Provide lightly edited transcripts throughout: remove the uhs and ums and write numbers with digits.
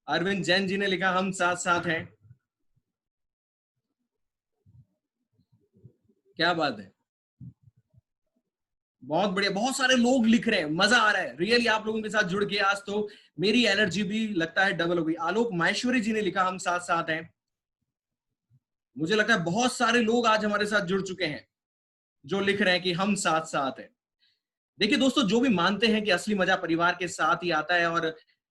अरविंद जैन जी ने लिखा हम साथ साथ हैं। क्या बात है, बहुत बढ़िया, बहुत सारे लोग लिख रहे हैं, मजा आ रहा है रियली आप लोगों के साथ जुड़ के। आज तो मेरी एनर्जी भी लगता है डबल हो गई। आलोक माहेश्वरी जी ने लिखा हम साथ साथ हैं। मुझे लगता है बहुत सारे लोग आज हमारे साथ जुड़ चुके हैं जो लिख रहे हैं कि हम साथ साथ हैं। देखिए दोस्तों, जो भी मानते हैं कि असली मजा परिवार के साथ ही आता है और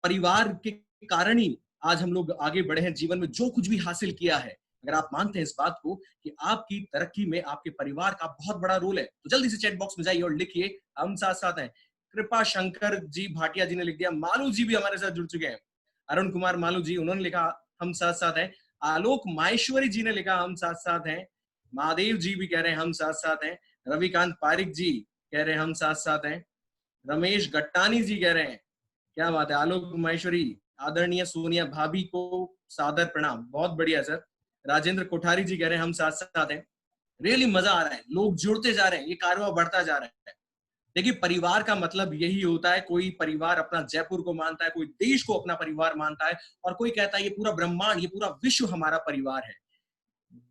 परिवार के कारण ही आज हम लोग आगे बढ़े हैं जीवन में, जो कुछ भी हासिल किया है, अगर आप मानते हैं इस बात को कि आपकी तरक्की में आपके परिवार का बहुत बड़ा रोल है, तो जल्दी से चैट बॉक्स में जाइए और लिखिए हम साथ साथ हैं। कृपा शंकर जी भाटिया जी ने लिख दिया। मालू जी भी हमारे साथ जुड़ चुके हैं। अरुण कुमार मालू जी, उन्होंने लिखा हम साथ साथ हैं। आलोक माहेश्वरी जी ने लिखा हम साथ साथ हैं। महादेव जी भी कह रहे हैं हम साथ साथ हैं। रविकांत पारिक जी कह रहे हैं हम साथ साथ हैं। रमेश गट्टानी जी कह रहे हैं क्या बात है। आलोक माहेश्वरी, आदरणीय सोनिया भाभी को सादर प्रणाम, बहुत बढ़िया सर। राजेंद्र कोठारी जी कह रहे हैं हम साथ साथ हैं। रियली मजा आ रहा है, लोग जुड़ते जा रहे हैं, ये कारवा बढ़ता जा रहा है। देखिए परिवार का मतलब यही होता है, कोई परिवार अपना जयपुर को मानता है, कोई देश को अपना परिवार मानता है, और कोई कहता है ये पूरा ब्रह्मांड, ये पूरा विश्व हमारा परिवार है।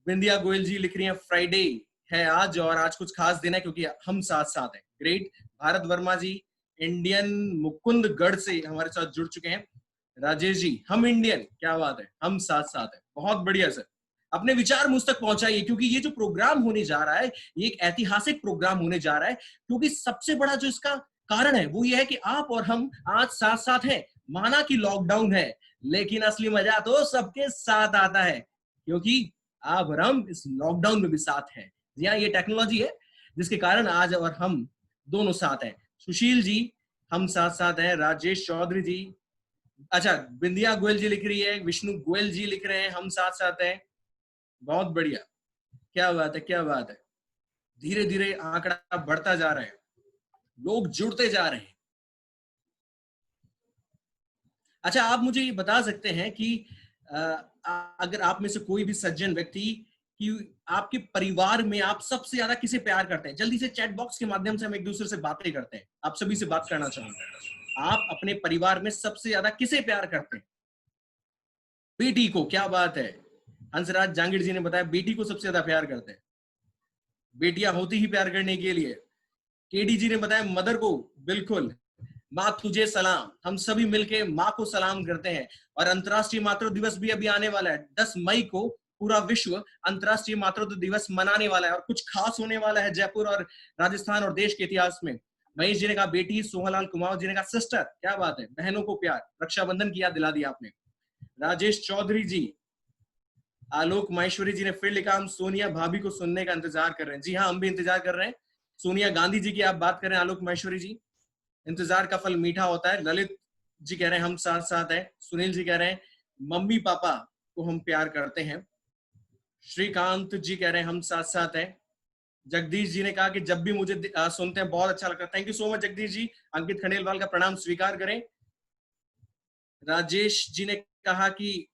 बिंदिया गोयल जी लिख रही हैं फ्राइडे है आज और आज कुछ खास दिन है क्योंकि हम साथ साथ हैं। ग्रेट। भारत वर्मा जी इंडियन मुकुंदगढ़ से हमारे साथ जुड़ चुके हैं। राजेश जी हम इंडियन, क्या बात है, हम साथ साथ हैं, बहुत बढ़िया सर। अपने विचार मुझ तक पहुंचाइए क्योंकि ये जो प्रोग्राम होने जा रहा है ये एक ऐतिहासिक प्रोग्राम होने जा रहा है, क्योंकि सबसे बड़ा जो इसका कारण है वो ये है कि आप और हम आज साथ साथ हैं। माना कि लॉकडाउन है, लेकिन असली मजा तो सबके साथ आता है, क्योंकि आप और हम इस लॉकडाउन में भी साथ हैं। जी हाँ, ये टेक्नोलॉजी है जिसके कारण आज और हम दोनों साथ हैं। सुशील जी हम साथ साथ हैं। राजेश चौधरी जी, अच्छा बिंदिया गोयल जी लिख रही है। विष्णु गोयल जी लिख रहे हैं हम साथ साथ हैं, बहुत बढ़िया, क्या बात है, क्या बात है। धीरे धीरे आंकड़ा बढ़ता जा रहा है, लोग जुड़ते जा रहे हैं। अच्छा आप मुझे ये बता सकते हैं कि अगर आप में से कोई भी सज्जन व्यक्ति कि आपके परिवार में आप सबसे ज्यादा किसे प्यार करते हैं, जल्दी से चैट बॉक्स के माध्यम से हम एक दूसरे से बातें करते हैं, आप सभी से बात करना चाहूंगा। आप अपने परिवार में सबसे ज्यादा किसे प्यार करते हैं? बेटी को, क्या बात है। हंसराज जांगिड़ जी ने बताया बेटी को सबसे ज्यादा प्यार करते हैं। बेटियां होती ही प्यार करने के लिए। केडी जी ने बताया मदर को, बिल्कुल। माँ तुझे सलाम, हम सभी मिलके माँ को सलाम करते हैं। और अंतर्राष्ट्रीय मातृ दिवस भी अभी आने वाला है, 10 मई को पूरा विश्व अंतर्राष्ट्रीय मातृत्व दिवस मनाने वाला है, और कुछ खास होने वाला है जयपुर और राजस्थान और देश के इतिहास में। महेश जी ने कहा बेटी, सोहनलाल कुमार जी ने कहा सिस्टर, क्या बात है, बहनों को प्यार, रक्षाबंधन की याद दिला दी आपने। राजेश चौधरी जी, आलोक माहेश्वरी जी ने फिर लिखा हम सोनिया भाभी को सुनने का इंतजार कर रहे हैं। जी हाँ, हम भी इंतजार कर रहे हैं। सोनिया गांधी जी की आप बात कर रहे हैं आलोक माहेश्वरी जी, इंतजार का फल मीठा होता है। ललित जी कह रहे हैं हम साथ साथ हैं। सुनील जी कह रहे हैं मम्मी पापा को हम प्यार करते हैं। श्रीकांत जी कह रहे हैं हम साथ साथ हैं। जगदीश जी ने कहा कि जब भी मुझे सुनते हैं बहुत अच्छा लगता है। Thank you so much Jagdish ji. Ankit Khandelwal का प्रणाम स्वीकार करें। राजेश जी ने कहा कि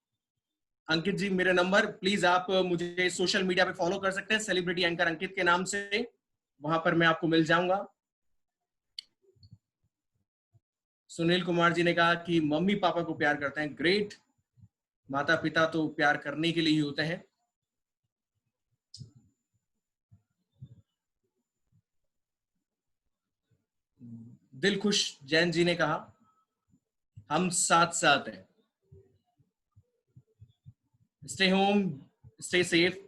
अंकित जी मेरे नंबर प्लीज आप मुझे सोशल मीडिया पे फॉलो कर सकते हैं सेलिब्रिटी एंकर अंकित के नाम से, वहां पर मैं आपको मिल जाऊंगा। सुनील कुमार जी ने कहा कि मम्मी पापा को प्यार करते हैं। ग्रेट। माता पिता तो प्यार करने के लिए ही होते हैं। दिलखुश जैन जी ने कहा हम साथ साथ हैं। Stay home, stay safe.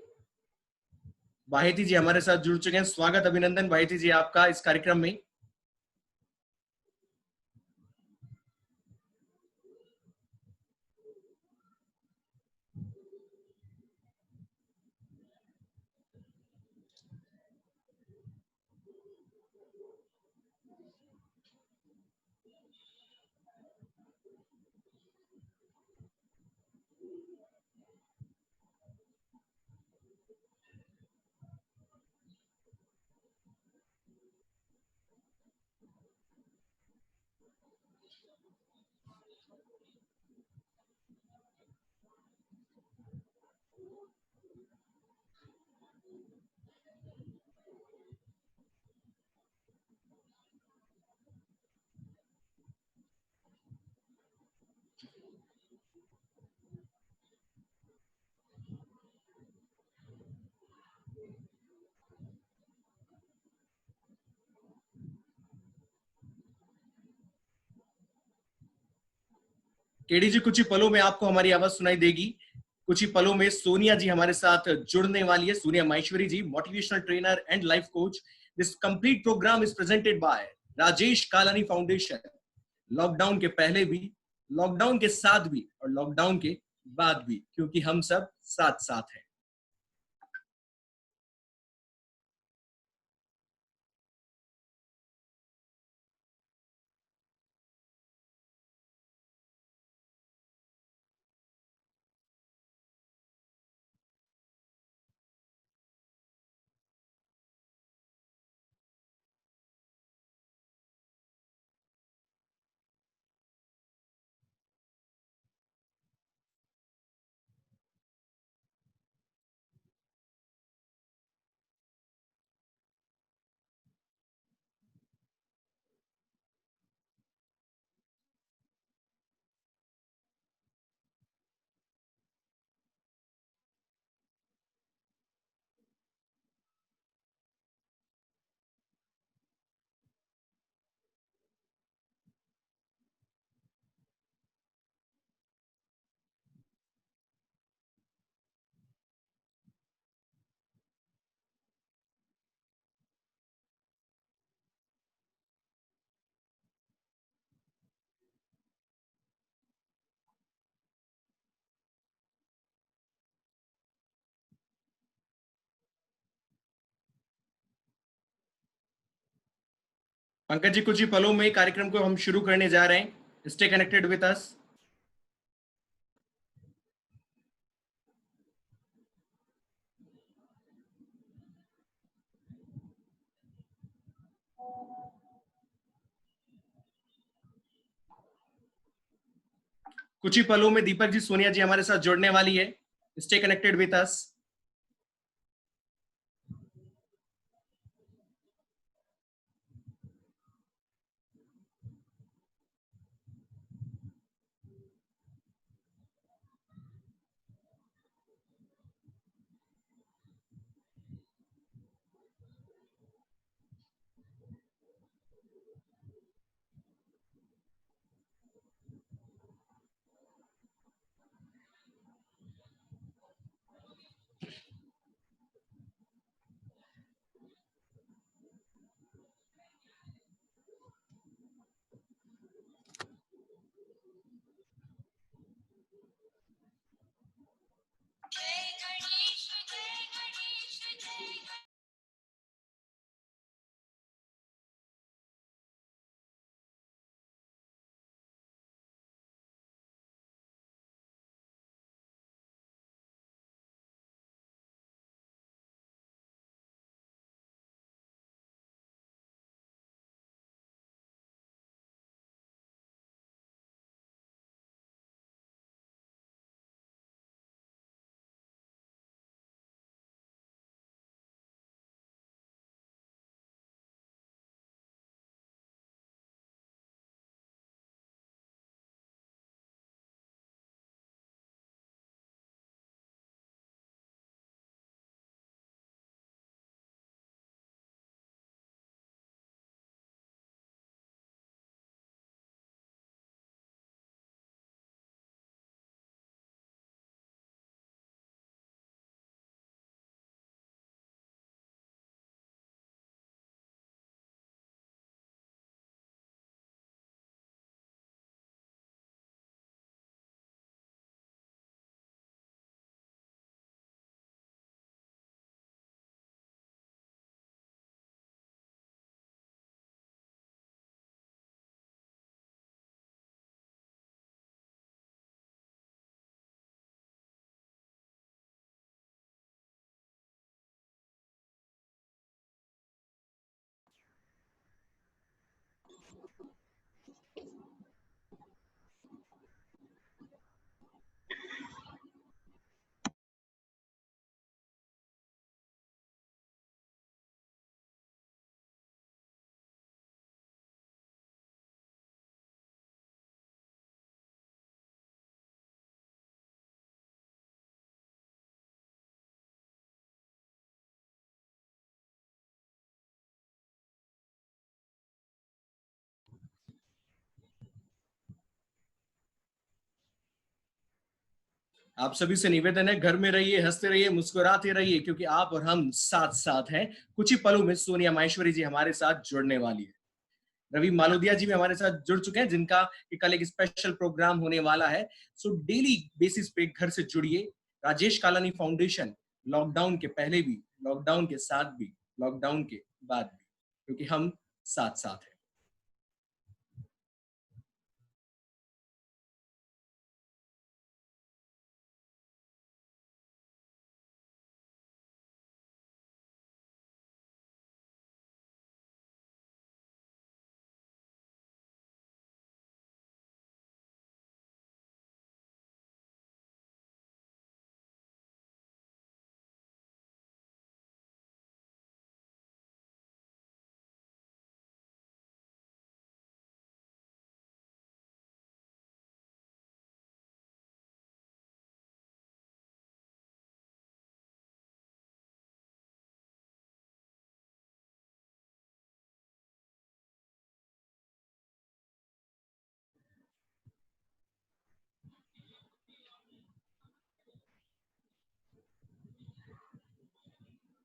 Vahiti ji हमारे साथ जुड़ चुके हैं, स्वागत अभिनंदन वाहिती जी आपका इस कार्यक्रम में। केडी जी, कुछ ही पलों में आपको हमारी आवाज सुनाई देगी। कुछ ही पलों में सोनिया जी हमारे साथ जुड़ने वाली है। Sonia Maheshwari ji, motivational trainer and life coach. This complete program is presented by Rajesh Kalani foundation. Lockdown के पहले भी, लॉकडाउन के साथ भी और लॉकडाउन के बाद भी, क्योंकि हम सब साथ साथ हैं। पंकज जी, कुछ ही पलों में कार्यक्रम को हम शुरू करने जा रहे हैं। Stay connected with us. कुछ ही पलों में दीपक जी, सोनिया जी हमारे साथ जुड़ने वाली है। Stay connected with us. आप सभी से निवेदन है, घर में रहिए, हंसते रहिए, मुस्कुराते रहिए, क्योंकि आप और हम साथ साथ हैं। कुछ ही पलों में सोनिया माहेश्वरी जी हमारे साथ जुड़ने वाली है। रवि मालोदिया जी भी हमारे साथ जुड़ चुके हैं, जिनका कि कल एक स्पेशल प्रोग्राम होने वाला है। सो डेली बेसिस पे घर से जुड़िए। राजेश कालानी फाउंडेशन लॉकडाउन के पहले भी, लॉकडाउन के साथ भी, लॉकडाउन के बाद भी, क्योंकि हम साथ साथ हैं।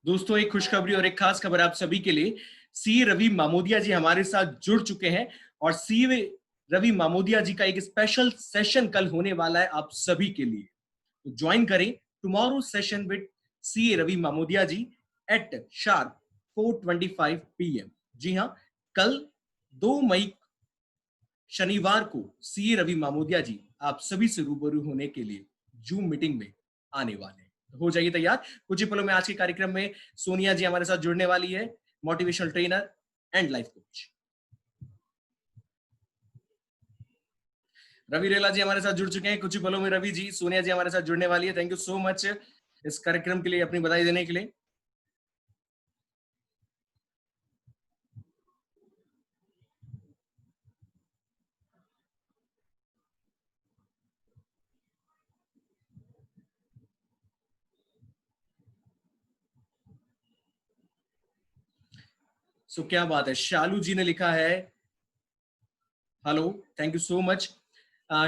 दोस्तों, एक खुशखबरी और एक खास खबर आप सभी के लिए। सी रवि मामोदिया जी हमारे साथ जुड़ चुके हैं, और सी रवि मामोदिया जी का एक स्पेशल सेशन कल होने वाला है आप सभी के लिए। तो ज्वाइन करें tomorrow session with C Ravi Mamodiya ji at sharp 4:25 PM। जी हाँ, कल 2 मई शनिवार को सी रवि मामोदिया जी आप सभी से रूबरू होने के लिए जूम मीटिंग में आने वाले हैं। तो हो जाइए तैयार। कुछ ही पलों में आज के कार्यक्रम में सोनिया जी हमारे साथ जुड़ने वाली है, motivational trainer and life coach. Ravi Rela ji हमारे साथ जुड़ चुके हैं कुछ ही पलों में। रवि जी, सोनिया जी हमारे साथ जुड़ने वाली है। थैंक यू सो मच इस कार्यक्रम के लिए अपनी बधाई देने के लिए। सो क्या बात है, शालू जी ने लिखा है hello, thank you so much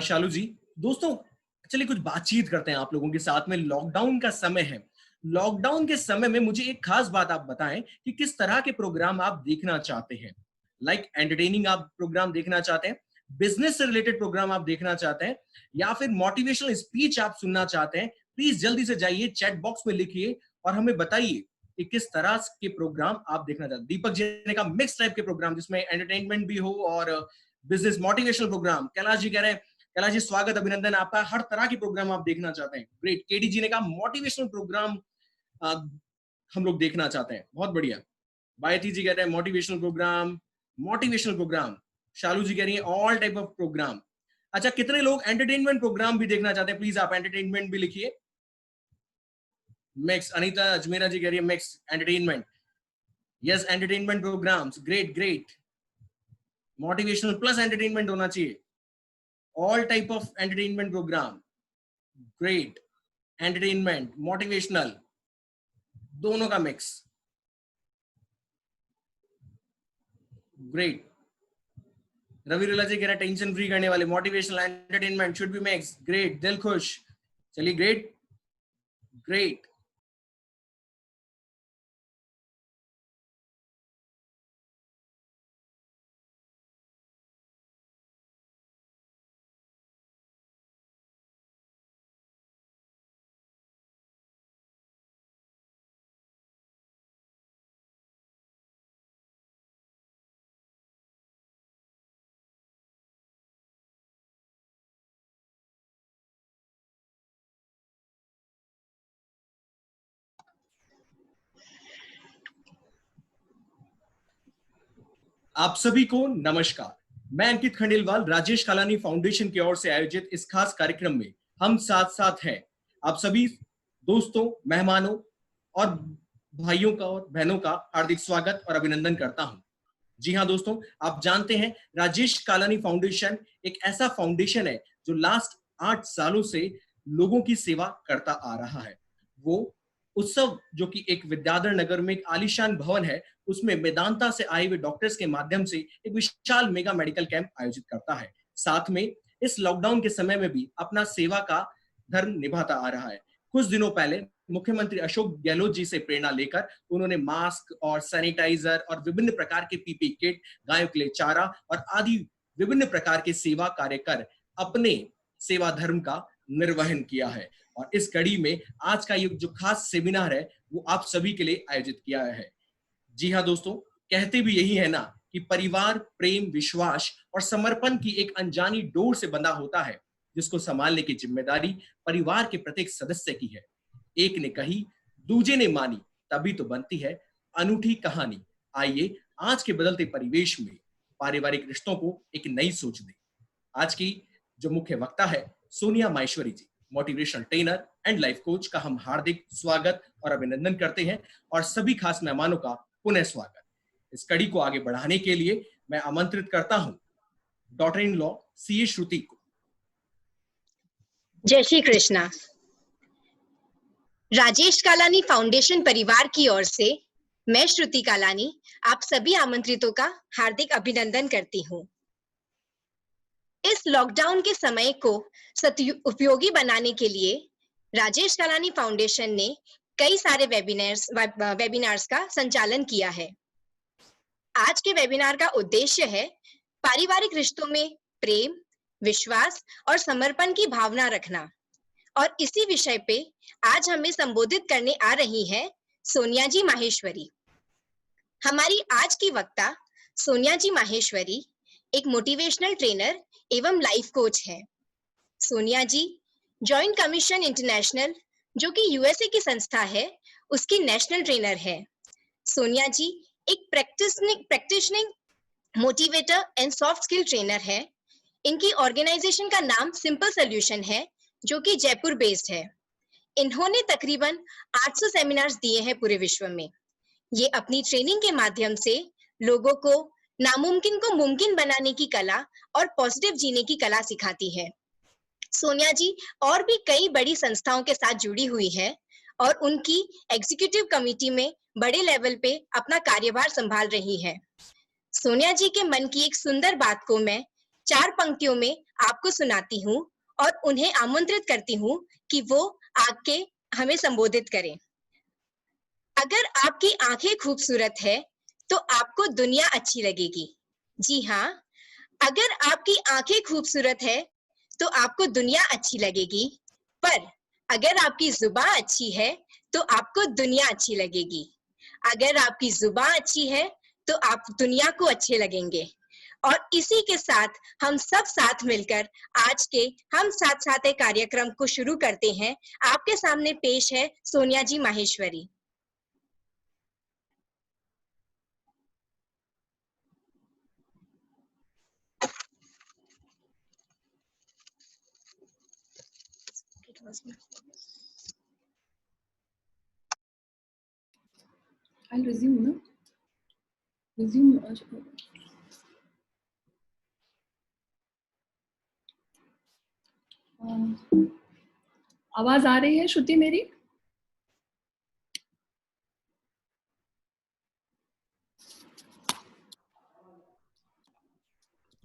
Shalu ji. दोस्तों, चलिए कुछ बातचीत करते हैं आप लोगों के साथ में। लॉकडाउन का समय है। लॉकडाउन के समय में मुझे एक खास बात आप बताएं कि किस तरह के प्रोग्राम आप देखना चाहते हैं। लाइक एंटरटेनिंग आप प्रोग्राम देखना चाहते हैं, बिजनेस से रिलेटेड प्रोग्राम आप देखना चाहते हैं, या फिर मोटिवेशनल स्पीच आप सुनना चाहते हैं। प्लीज जल्दी से जाइए, चैट बॉक्स में लिखिए और हमें बताइए कि किस तरह के प्रोग्राम आप देखना चाहते हैं। दीपक जी ने कहा मिक्स टाइप के प्रोग्राम जिसमें एंटरटेनमेंट भी हो और business motivational programme. Kailash ji कह रहे हैं, कैलाश जी स्वागत अभिनंदन आपका, हर तरह के प्रोग्राम आप देखना चाहते हैं। ग्रेट। केडी जी ने कहा मोटिवेशनल प्रोग्राम हम लोग देखना चाहते हैं, बहुत बढ़िया। बायती जी कह रहे हैं मोटिवेशनल प्रोग्राम, मोटिवेशनल प्रोग्राम। शालू जी कह रही है ऑल टाइप ऑफ प्रोग्राम। अच्छा, कितने लोग एंटरटेनमेंट प्रोग्राम भी देखना चाहते हैं? प्लीज आप एंटरटेनमेंट भी लिखिए। मिक्स। अनीता अजमेरा जी कह रही है mix entertainment. Yes, entertainment programs, great great. Motivational plus entertainment होना चाहिए। All type of entertainment program, great. Entertainment, motivational, दोनों का मिक्स, ग्रेट। रवि रुला जी कह रहे हैं टेंशन फ्री करने वाले motivational entertainment should be mix, great. दिल खुश, चलिए ग्रेट ग्रेट। आप सभी को नमस्कार। मैं अंकित खंडेलवाल, राजेश कालानी फाउंडेशन की ओर से आयोजित इस खास कार्यक्रम में हम साथ साथ हैं आप सभी दोस्तों, मेहमानों और भाइयों का और बहनों का हार्दिक स्वागत और अभिनंदन करता हूं। जी हाँ दोस्तों, आप जानते हैं राजेश कालानी फाउंडेशन एक ऐसा फाउंडेशन है जो लास्ट 8 सालों से लोगों की सेवा करता आ रहा है। वो उत्सव जो कि एक विद्याधर नगर में एक आलीशान भवन है, उसमें मेदांता से आए हुए डॉक्टर्स के माध्यम से एक विशाल मेगा मेडिकल कैंप आयोजित करता है। साथ में इस लॉकडाउन के समय में भी अपना सेवा का धर्म निभाता आ रहा है। कुछ दिनों पहले मुख्यमंत्री अशोक गहलोत जी से प्रेरणा लेकर उन्होंने मास्क और सैनिटाइजर और विभिन्न प्रकार के पीपी किट, गायों के लिए चारा और आदि विभिन्न प्रकार के सेवा कार्य कर अपने सेवा धर्म का निर्वहन किया है। और इस कड़ी में आज का ये जो खास सेमिनार है वो आप सभी के लिए आयोजित किया है। जी हाँ दोस्तों, कहते भी यही है ना कि परिवार प्रेम, विश्वास और समर्पण की एक अनजानी डोर से बंधा होता है, जिसको संभालने की जिम्मेदारी परिवार के प्रत्येक सदस्य की है। एक ने कही, दूजे ने मानी, तभी तो बनती है अनूठी कहानी। आइए आज के बदलते परिवेश में पारिवारिक रिश्तों को एक नई सोच दें। आज की जो मुख्य वक्ता है Sonia Maheshwari ji, motivational trainer and life coach का हम हार्दिक स्वागत और अभिनंदन करते हैं और सभी खास मेहमानों का पुनः स्वागत। इस कड़ी को आगे बढ़ाने के लिए मैं आमंत्रित करता हूं डॉटर इन लॉ सीए श्रुति को। जय श्री कृष्णा। राजेश कालानी फाउंडेशन परिवार की ओर से मैं श्रुति कालानी आप सभी आमंत्रितों का हार्दिक अभिनंदन करती हूँ। इस लॉकडाउन के समय को उपयोगी बनाने के लिए राजेश कालानी फाउंडेशन ने कई सारे वेबिनार्स का संचालन किया है। आज के वेबिनार का उद्देश्य है पारिवारिक रिश्तों में प्रेम, विश्वास और समर्पण की भावना रखना। और इसी विषय पे आज हमें संबोधित करने आ रही हैं सोनिया जी माहेश्वरी। हमारी आज की वक्ता सोनिया जी माहेश्वरी एक मोटिवेशनल ट्रेनर एवं लाइफ कोच है। सोनिया जी जॉइंट कमीशन इंटरनेशनल, जो कि यूएसए की संस्था है, उसकी नेशनल ट्रेनर है। सोनिया जी एक practitioning motivator and soft skill trainer है। इनकी ऑर्गेनाइजेशन का नाम सिंपल सॉल्यूशन है, जो कि जयपुर बेस्ड है। इन्होंने तकरीबन 800 सेमिनार्स दिए हैं पूरे विश्व में। ये अपनी ट्रेनिंग के माध्यम से लोगों को नामुमकिन को मुमकिन बनाने की कला और पॉजिटिव जीने की कला सिखाती है। सोनिया जी और भी कई बड़ी संस्थाओं के साथ जुड़ी हुई है और उनकी एग्जीक्यूटिव कमेटी में बड़े लेवल पे अपना कार्यभार संभाल रही है। सोनिया जी के मन की एक सुंदर बात को मैं 4 पंक्तियों में आपको सुनाती हूँ और उन्हें आमंत्रित करती हूँ कि वो आके हमें संबोधित करें। अगर आपकी आंखें खूबसूरत है तो आपको दुनिया अच्छी लगेगी। जी हाँ, अगर आपकी आंखें खूबसूरत है तो आपको दुनिया अच्छी लगेगी, पर अगर आपकी जुबान अच्छी है तो आपको दुनिया अच्छी लगेगी। अगर आपकी जुबान अच्छी है तो आप दुनिया को अच्छे लगेंगे। और इसी के साथ हम सब साथ मिलकर आज के हम साथ साथ कार्यक्रम को शुरू करते हैं। आपके सामने पेश है सोनिया जी Maheshwari. I'll resume, no? Resume. आवाज आ रही है श्रुति मेरी?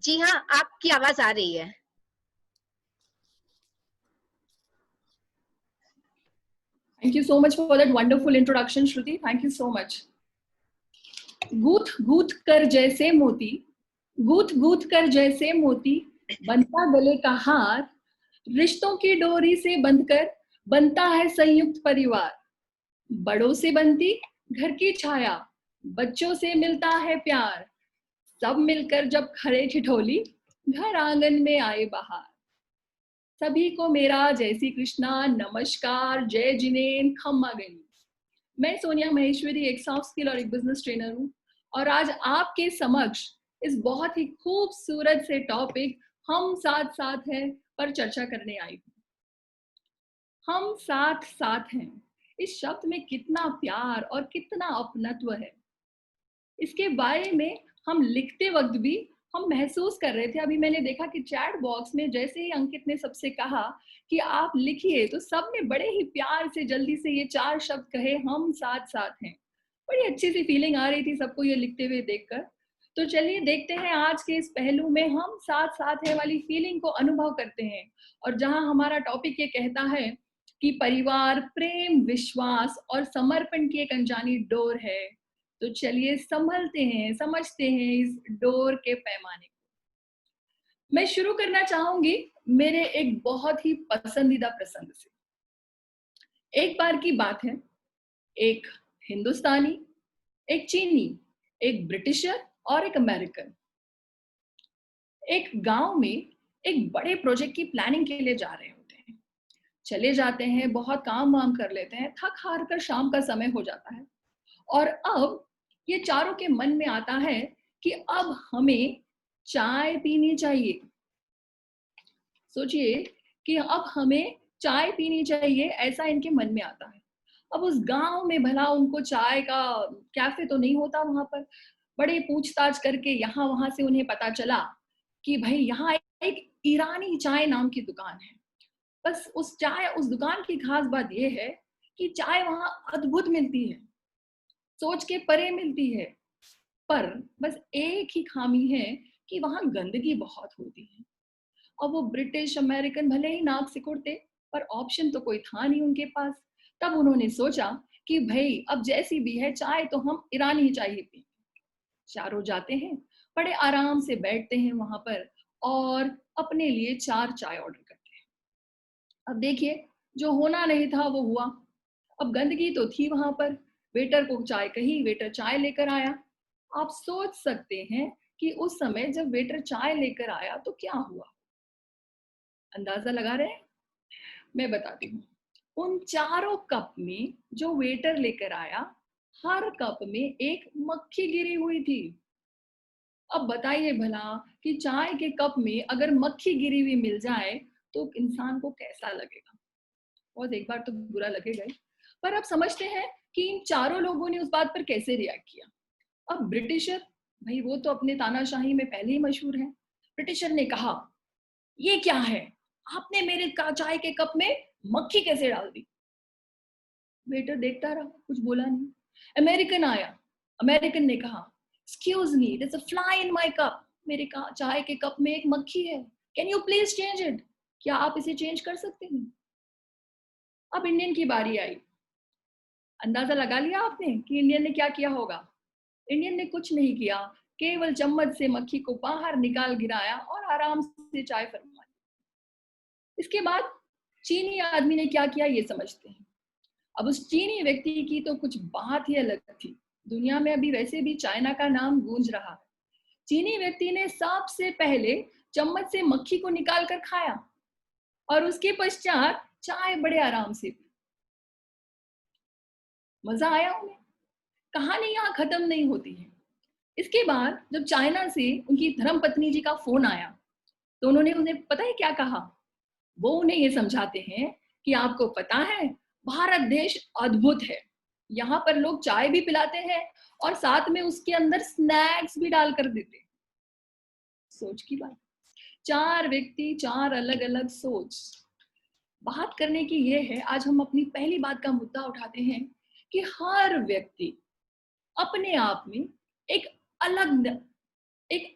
जी हाँ, आपकी आवाज आ रही है। Thank you so much for that wonderful introduction, Shruti. Thank you so much. गूथ गूथ कर जैसे मोती, गूथ गूथ कर जैसे मोती, बनता गले का हार, रिश्तों की डोरी से बंधकर बनता है संयुक्त परिवार। बड़ों से बनती घर की छाया, बच्चों से मिलता है प्यार, सब मिलकर जब खड़े ठिठोली, घर आंगन में आए बहार। सभी को मेरा जय श्री कृष्णा, नमस्कार, जय जिनेन, खम्मा गनी। मैं सोनिया माहेश्वरी एक सॉफ्ट स्किल और एक बिजनेस ट्रेनर हूँ और आज आपके समक्ष इस बहुत ही खूबसूरत से टॉपिक हम साथ साथ हैं पर चर्चा करने आई हूँ। हम साथ साथ हैं, इस शब्द में कितना प्यार और कितना अपनत्व है, इसके बारे में हम लिखते वक्त भी हम महसूस कर रहे थे। अभी मैंने देखा कि चैट बॉक्स में जैसे ही अंकित ने सबसे कहा कि आप लिखिए, तो सबने बड़े ही प्यार से जल्दी से ये 4 शब्द कहे, हम साथ साथ हैं। बड़ी अच्छी सी फीलिंग आ रही थी सबको ये लिखते हुए देखकर। तो चलिए देखते हैं आज के इस पहलू में हम साथ साथ है वाली फीलिंग को अनुभव करते हैं। और जहां हमारा टॉपिक ये कहता है कि परिवार प्रेम, विश्वास और समर्पण की एक अनजानी डोर है, तो चलिए संभलते हैं, समझते हैं इस डोर के पैमाने को। मैं शुरू करना चाहूंगी मेरे एक बहुत ही पसंदीदा प्रसंग से। एक बार की बात है, एक हिंदुस्तानी, एक चीनी, एक ब्रिटिशर और एक अमेरिकन एक गांव में एक बड़े प्रोजेक्ट की प्लानिंग के लिए जा रहे होते हैं। चले जाते हैं, बहुत काम वाम कर लेते हैं, थक हार कर शाम का समय हो जाता है और अब ये चारों के मन में आता है कि अब हमें चाय पीनी चाहिए। सोचिए कि अब हमें चाय पीनी चाहिए, ऐसा इनके मन में आता है। अब उस गांव में भला उनको चाय का कैफे तो नहीं होता वहां पर। बड़े पूछताछ करके यहाँ वहां से उन्हें पता चला कि भाई यहाँ एक ईरानी चाय नाम की दुकान है। बस उस दुकान की खास बात यह है कि चाय वहां अद्भुत मिलती है, सोच के परे मिलती है। पर बस एक ही खामी है कि वहां गंदगी बहुत होती है। और वो ब्रिटिश अमेरिकन भले ही नाक सिकुड़ते, पर ऑप्शन तो कोई था नहीं उनके पास। तब उन्होंने सोचा कि भाई अब जैसी भी है चाय तो हम ईरानी चाय ही पी। चारों जाते हैं, बड़े आराम से बैठते हैं वहां पर और अपने लिए 4 चाय ऑर्डर करते हैं। अब देखिए, जो होना नहीं था वो हुआ। अब गंदगी तो थी वहां पर। वेटर को चाय कही, वेटर चाय लेकर आया। आप सोच सकते हैं कि उस समय जब वेटर चाय लेकर आया तो क्या हुआ। अंदाजा लगा रहे हैं? मैं बताती हूँ। उन चारों कप में जो वेटर लेकर आया, हर कप में एक मक्खी गिरी हुई थी। अब बताइए भला कि चाय के कप में अगर मक्खी गिरी हुई मिल जाए तो इंसान को कैसा लगेगा। और एक बार तो बुरा लगेगा ही। पर अब समझते हैं कि इन चारों लोगों ने उस बात पर कैसे रिएक्ट किया। अब ब्रिटिशर, भाई वो तो अपने तानाशाही में पहले ही मशहूर है। ब्रिटिशर ने कहा, ये क्या है, आपने मेरे चाय के कप में मक्खी कैसे डाल दी। वेटर देखता रहा, कुछ बोला नहीं। अमेरिकन आया। अमेरिकन ने कहा, excuse me, there is a fly in my cup. मेरे चाय के कप में एक मक्खी है, can you please change it. क्या आप इसे चेंज कर सकते हैं। अब इंडियन की बारी आई। अंदाजा लगा लिया आपने कि इंडियन ने क्या किया होगा। इंडियन ने कुछ नहीं किया, केवल चम्मच से मक्खी को बाहर निकाल गिराया और आराम से चाय फरमा ली। इसके बाद चीनी आदमी ने क्या किया ये समझते हैं। अब उस चीनी व्यक्ति की तो कुछ बात ही अलग थी। दुनिया में अभी वैसे भी चाइना का नाम गूंज रहा है। चीनी व्यक्ति ने सबसे पहले चम्मच से मक्खी को निकाल कर खाया और उसके पश्चात चाय बड़े आराम से पी। मजा आया उन्हें। कहानी यहाँ खत्म नहीं होती है। इसके बाद जब चाइना से उनकी धर्मपत्नी जी का फोन आया तो उन्होंने उन्हें पता है क्या कहा। वो उन्हें ये समझाते हैं कि आपको पता है भारत देश अद्भुत है, यहाँ पर लोग चाय भी पिलाते हैं और साथ में उसके अंदर स्नैक्स भी डाल कर देते हैं। सोच की बात। 4 व्यक्ति, 4 अलग अलग सोच। बात करने की ये है, आज हम अपनी पहली बात का मुद्दा उठाते हैं कि हर व्यक्ति अपने आप में एक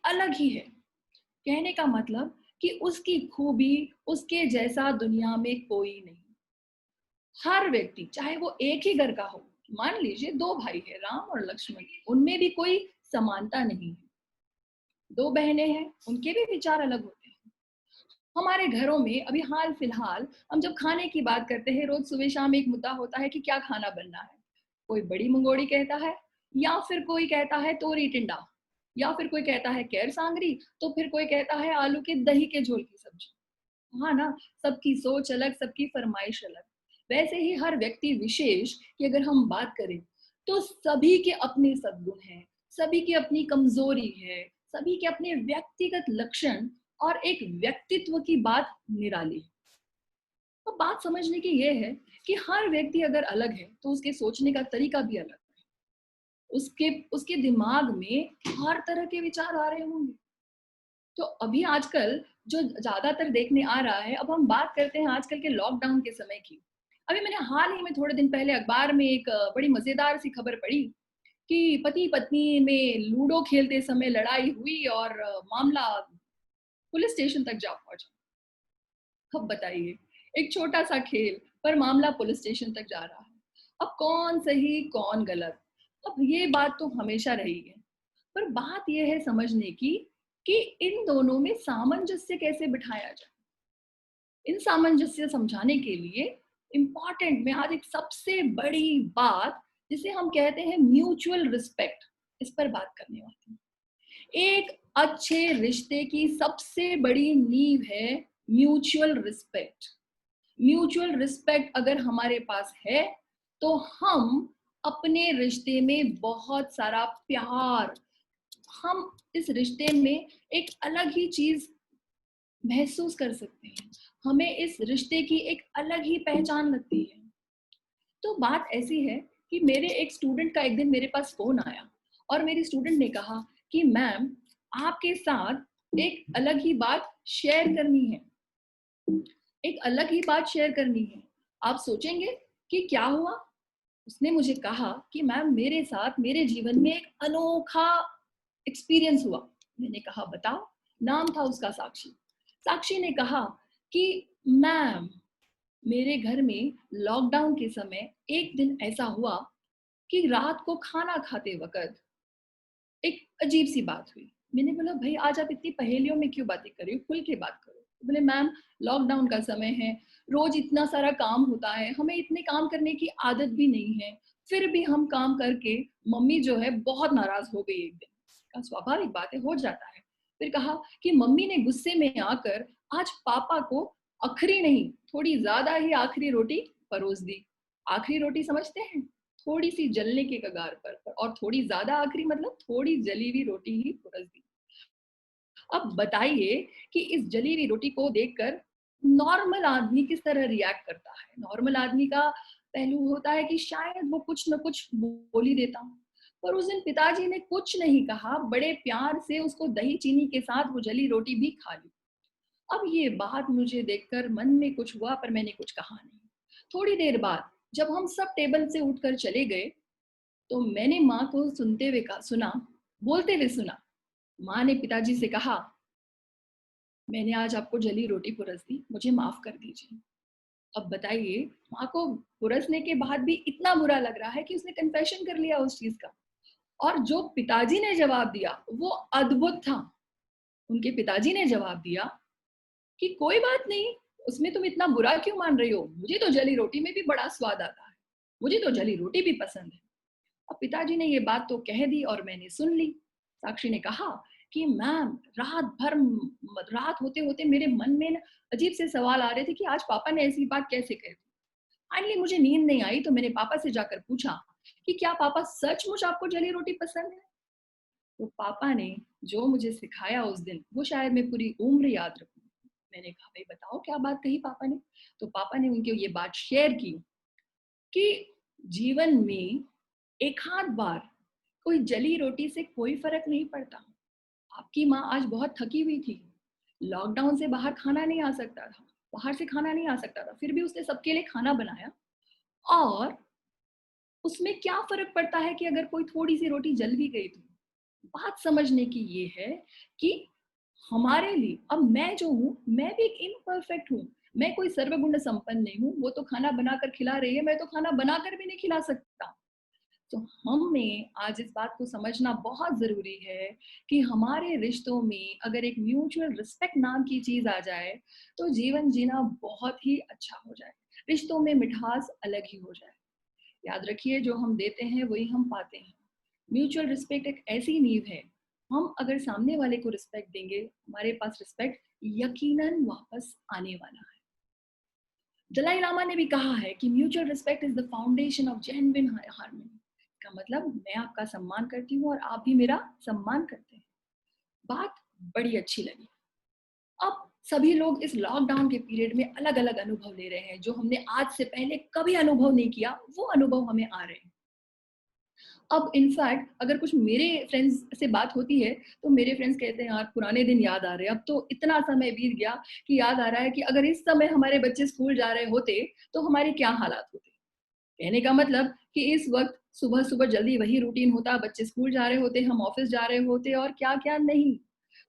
अलग ही है। कहने का मतलब कि उसकी खूबी उसके जैसा दुनिया में कोई नहीं। हर व्यक्ति, चाहे वो एक ही घर का हो, मान लीजिए 2 भाई है, राम और लक्ष्मण, उनमें भी कोई समानता नहीं है। 2 बहनें हैं, उनके भी विचार अलग होते हैं। हमारे घरों में अभी हाल फिलहाल हम जब खाने की बात करते हैं, रोज सुबह शाम एक मुद्दा होता है कि क्या खाना बनना है। कोई बड़ी मंगोड़ी कहता है, या फिर कोई कहता है तोरी टिंडा, या फिर कोई कहता है केर सांगरी, तो फिर कोई कहता है आलू के दही के झोल की सब्जी। हाँ ना, सबकी सोच अलग, सबकी फरमाइश अलग। वैसे ही हर व्यक्ति विशेष की अगर हम बात करें तो सभी के अपने सद्गुण हैं, सभी की अपनी कमजोरी है, सभी के अपने व्यक्तिगत लक्षण और एक व्यक्तित्व की बात निराली है। तो बात समझने की ये है कि हर व्यक्ति अगर अलग है तो उसके सोचने का तरीका भी अलग है। उसके दिमाग में हर तरह के विचार आ रहे होंगे। तो अभी आजकल जो ज्यादातर देखने आ रहा है, अब हम बात करते हैं आजकल के लॉकडाउन के समय की। अभी मैंने हाल ही में थोड़े दिन पहले अखबार में एक बड़ी मजेदार सी खबर पढ़ी कि पति पत्नी में लूडो खेलते समय लड़ाई हुई और मामला पुलिस स्टेशन तक जा पहुंचा। अब बताइए, एक छोटा सा खेल पर मामला पुलिस स्टेशन तक जा रहा है। अब कौन सही कौन गलत, अब ये बात तो हमेशा रही है, पर बात यह है समझने की कि इन दोनों में सामंजस्य कैसे बिठाया जाए। इन सामंजस्य समझाने के लिए इम्पॉर्टेंट में आज एक सबसे बड़ी बात, जिसे हम कहते हैं म्यूचुअल रिस्पेक्ट, इस पर बात करने वाली हूँ। एक अच्छे रिश्ते की सबसे बड़ी नींव है म्यूचुअल रिस्पेक्ट। म्यूचुअल रिस्पेक्ट अगर हमारे पास है तो हम अपने रिश्ते में बहुत सारा प्यार, हम इस रिश्ते में एक अलग ही चीज महसूस कर सकते हैं, हमें इस रिश्ते की एक अलग ही पहचान लगती है। तो बात ऐसी है कि मेरे एक स्टूडेंट का एक दिन मेरे पास फोन आया और मेरी स्टूडेंट ने कहा कि मैम आपके साथ एक अलग ही बात शेयर करनी है, एक अलग ही बात शेयर करनी है। आप सोचेंगे कि क्या हुआ। उसने मुझे कहा कि मैम मेरे साथ मेरे जीवन में एक अनोखा एक्सपीरियंस हुआ। मैंने कहा बताओ। नाम था उसका साक्षी। साक्षी ने कहा कि मैम मेरे घर में लॉकडाउन के समय एक दिन ऐसा हुआ कि रात को खाना खाते वक्त एक अजीब सी बात हुई। मैंने बोला भाई आज आप इतनी पहेलियों में क्यों बातें कर रही हो, खुल के बात करो। बोले मैम लॉकडाउन का समय है, रोज इतना सारा काम होता है, हमें इतने काम करने की आदत भी नहीं है, फिर भी हम काम करके मम्मी जो है बहुत नाराज हो गई एक दिन। का स्वाभाविक बात है, हो जाता है। फिर कहा कि मम्मी ने गुस्से में आकर आज पापा को आखिरी नहीं थोड़ी ज्यादा ही आखिरी रोटी परोस दी। आखिरी रोटी समझते हैं, थोड़ी सी जलने के कगार पर, और थोड़ी ज्यादा आखिरी मतलब थोड़ी जली हुई रोटी ही परोस दी। अब बताइए कि इस जली हुई रोटी को देखकर नॉर्मल आदमी किस तरह रिएक्ट करता है। नॉर्मल आदमी का पहलू होता है कि शायद वो कुछ न कुछ बोल ही देता, पर उस दिन पिताजी ने कुछ नहीं कहा, बड़े प्यार से उसको दही चीनी के साथ वो जली रोटी भी खा ली। अब ये बात मुझे देखकर मन में कुछ हुआ, पर मैंने कुछ कहा नहीं। थोड़ी देर बाद जब हम सब टेबल से उठकर चले गए तो मैंने माँ को सुनते हुए सुना, बोलते हुए सुना। माँ ने पिताजी से कहा मैंने आज आपको जली रोटी परोस दी, मुझे माफ कर दीजिए। अब बताइए, माँ को परोसने के बाद भी इतना बुरा लग रहा है कि उसने कन्फेशन कर लिया उस चीज का। और जो पिताजी ने जवाब दिया वो अद्भुत था। उनके पिताजी ने जवाब दिया कि कोई बात नहीं, उसमें तुम इतना बुरा क्यों मान रही हो, मुझे तो जली रोटी में भी बड़ा स्वाद आता है, मुझे तो जली रोटी भी पसंद है। अब पिताजी ने ये बात तो कह दी और मैंने सुन ली। साक्षी ने कहा कि मैम रात होते होते मेरे मन में अजीब से सवाल आ रहे थे कि आज पापा ने ऐसी बात कैसे कह दी। फाइनली मुझे नींद नहीं आई तो मैंने पापा से जाकर पूछा कि क्या पापा सचमुच आपको जली रोटी पसंद है। तो पापा ने जो मुझे सिखाया उस दिन वो शायद मैं पूरी उम्र याद रखूं। मैंने कहा भाई बताओ क्या बात कही पापा ने। तो पापा ने उनके ये बात शेयर की कि जीवन में एक आध बार कोई जली रोटी से कोई फर्क नहीं पड़ता। आपकी माँ आज बहुत थकी हुई थी, लॉकडाउन से बाहर खाना नहीं आ सकता था, बाहर से खाना नहीं आ सकता था, फिर भी उसने सबके लिए खाना बनाया। और उसमें क्या फर्क पड़ता है कि अगर कोई थोड़ी सी रोटी जल भी गई तो। बात समझने की ये है कि हमारे लिए, अब मैं जो हूँ मैं भी एक इम्परफेक्ट हूँ, मैं कोई सर्वगुण संपन्न नहीं हूँ। वो तो खाना बनाकर खिला रही है, मैं तो खाना बनाकर भी नहीं खिला सकता। तो हमें आज इस बात को समझना बहुत जरूरी है कि हमारे रिश्तों में अगर एक म्यूचुअल रिस्पेक्ट नाम की चीज आ जाए तो जीवन जीना बहुत ही अच्छा हो जाए, रिश्तों में मिठास अलग ही हो जाए। याद रखिए जो हम देते हैं वही हम पाते हैं। म्यूचुअल रिस्पेक्ट एक ऐसी नींव है, हम अगर सामने वाले को रिस्पेक्ट देंगे हमारे पास रिस्पेक्ट यकीनन वापस आने वाला है। दलाई लामा ने भी कहा है कि mutual respect is the foundation of genuine harmony. का मतलब मैं आपका सम्मान करती हूँ और आप भी मेरा सम्मान करते हैं। बात बड़ी अच्छी लगी। अब सभी लोग इस लॉकडाउन के पीरियड में अलग अलग अनुभव ले रहे हैं, जो हमने आज से पहले कभी अनुभव नहीं किया वो अनुभव हमें आ रहे हैं। अब इनफैक्ट अगर कुछ मेरे फ्रेंड्स से बात होती है तो मेरे फ्रेंड्स कहते हैं यार पुराने दिन याद आ रहे हैं, अब तो इतना समय बीत गया कि याद आ रहा है कि अगर इस समय हमारे बच्चे स्कूल जा रहे होते तो हमारे क्या हालात होते। कहने का मतलब कि इस वक्त सुबह सुबह जल्दी वही रूटीन होता, बच्चे स्कूल जा रहे होते, हम ऑफिस जा रहे होते और क्या क्या नहीं।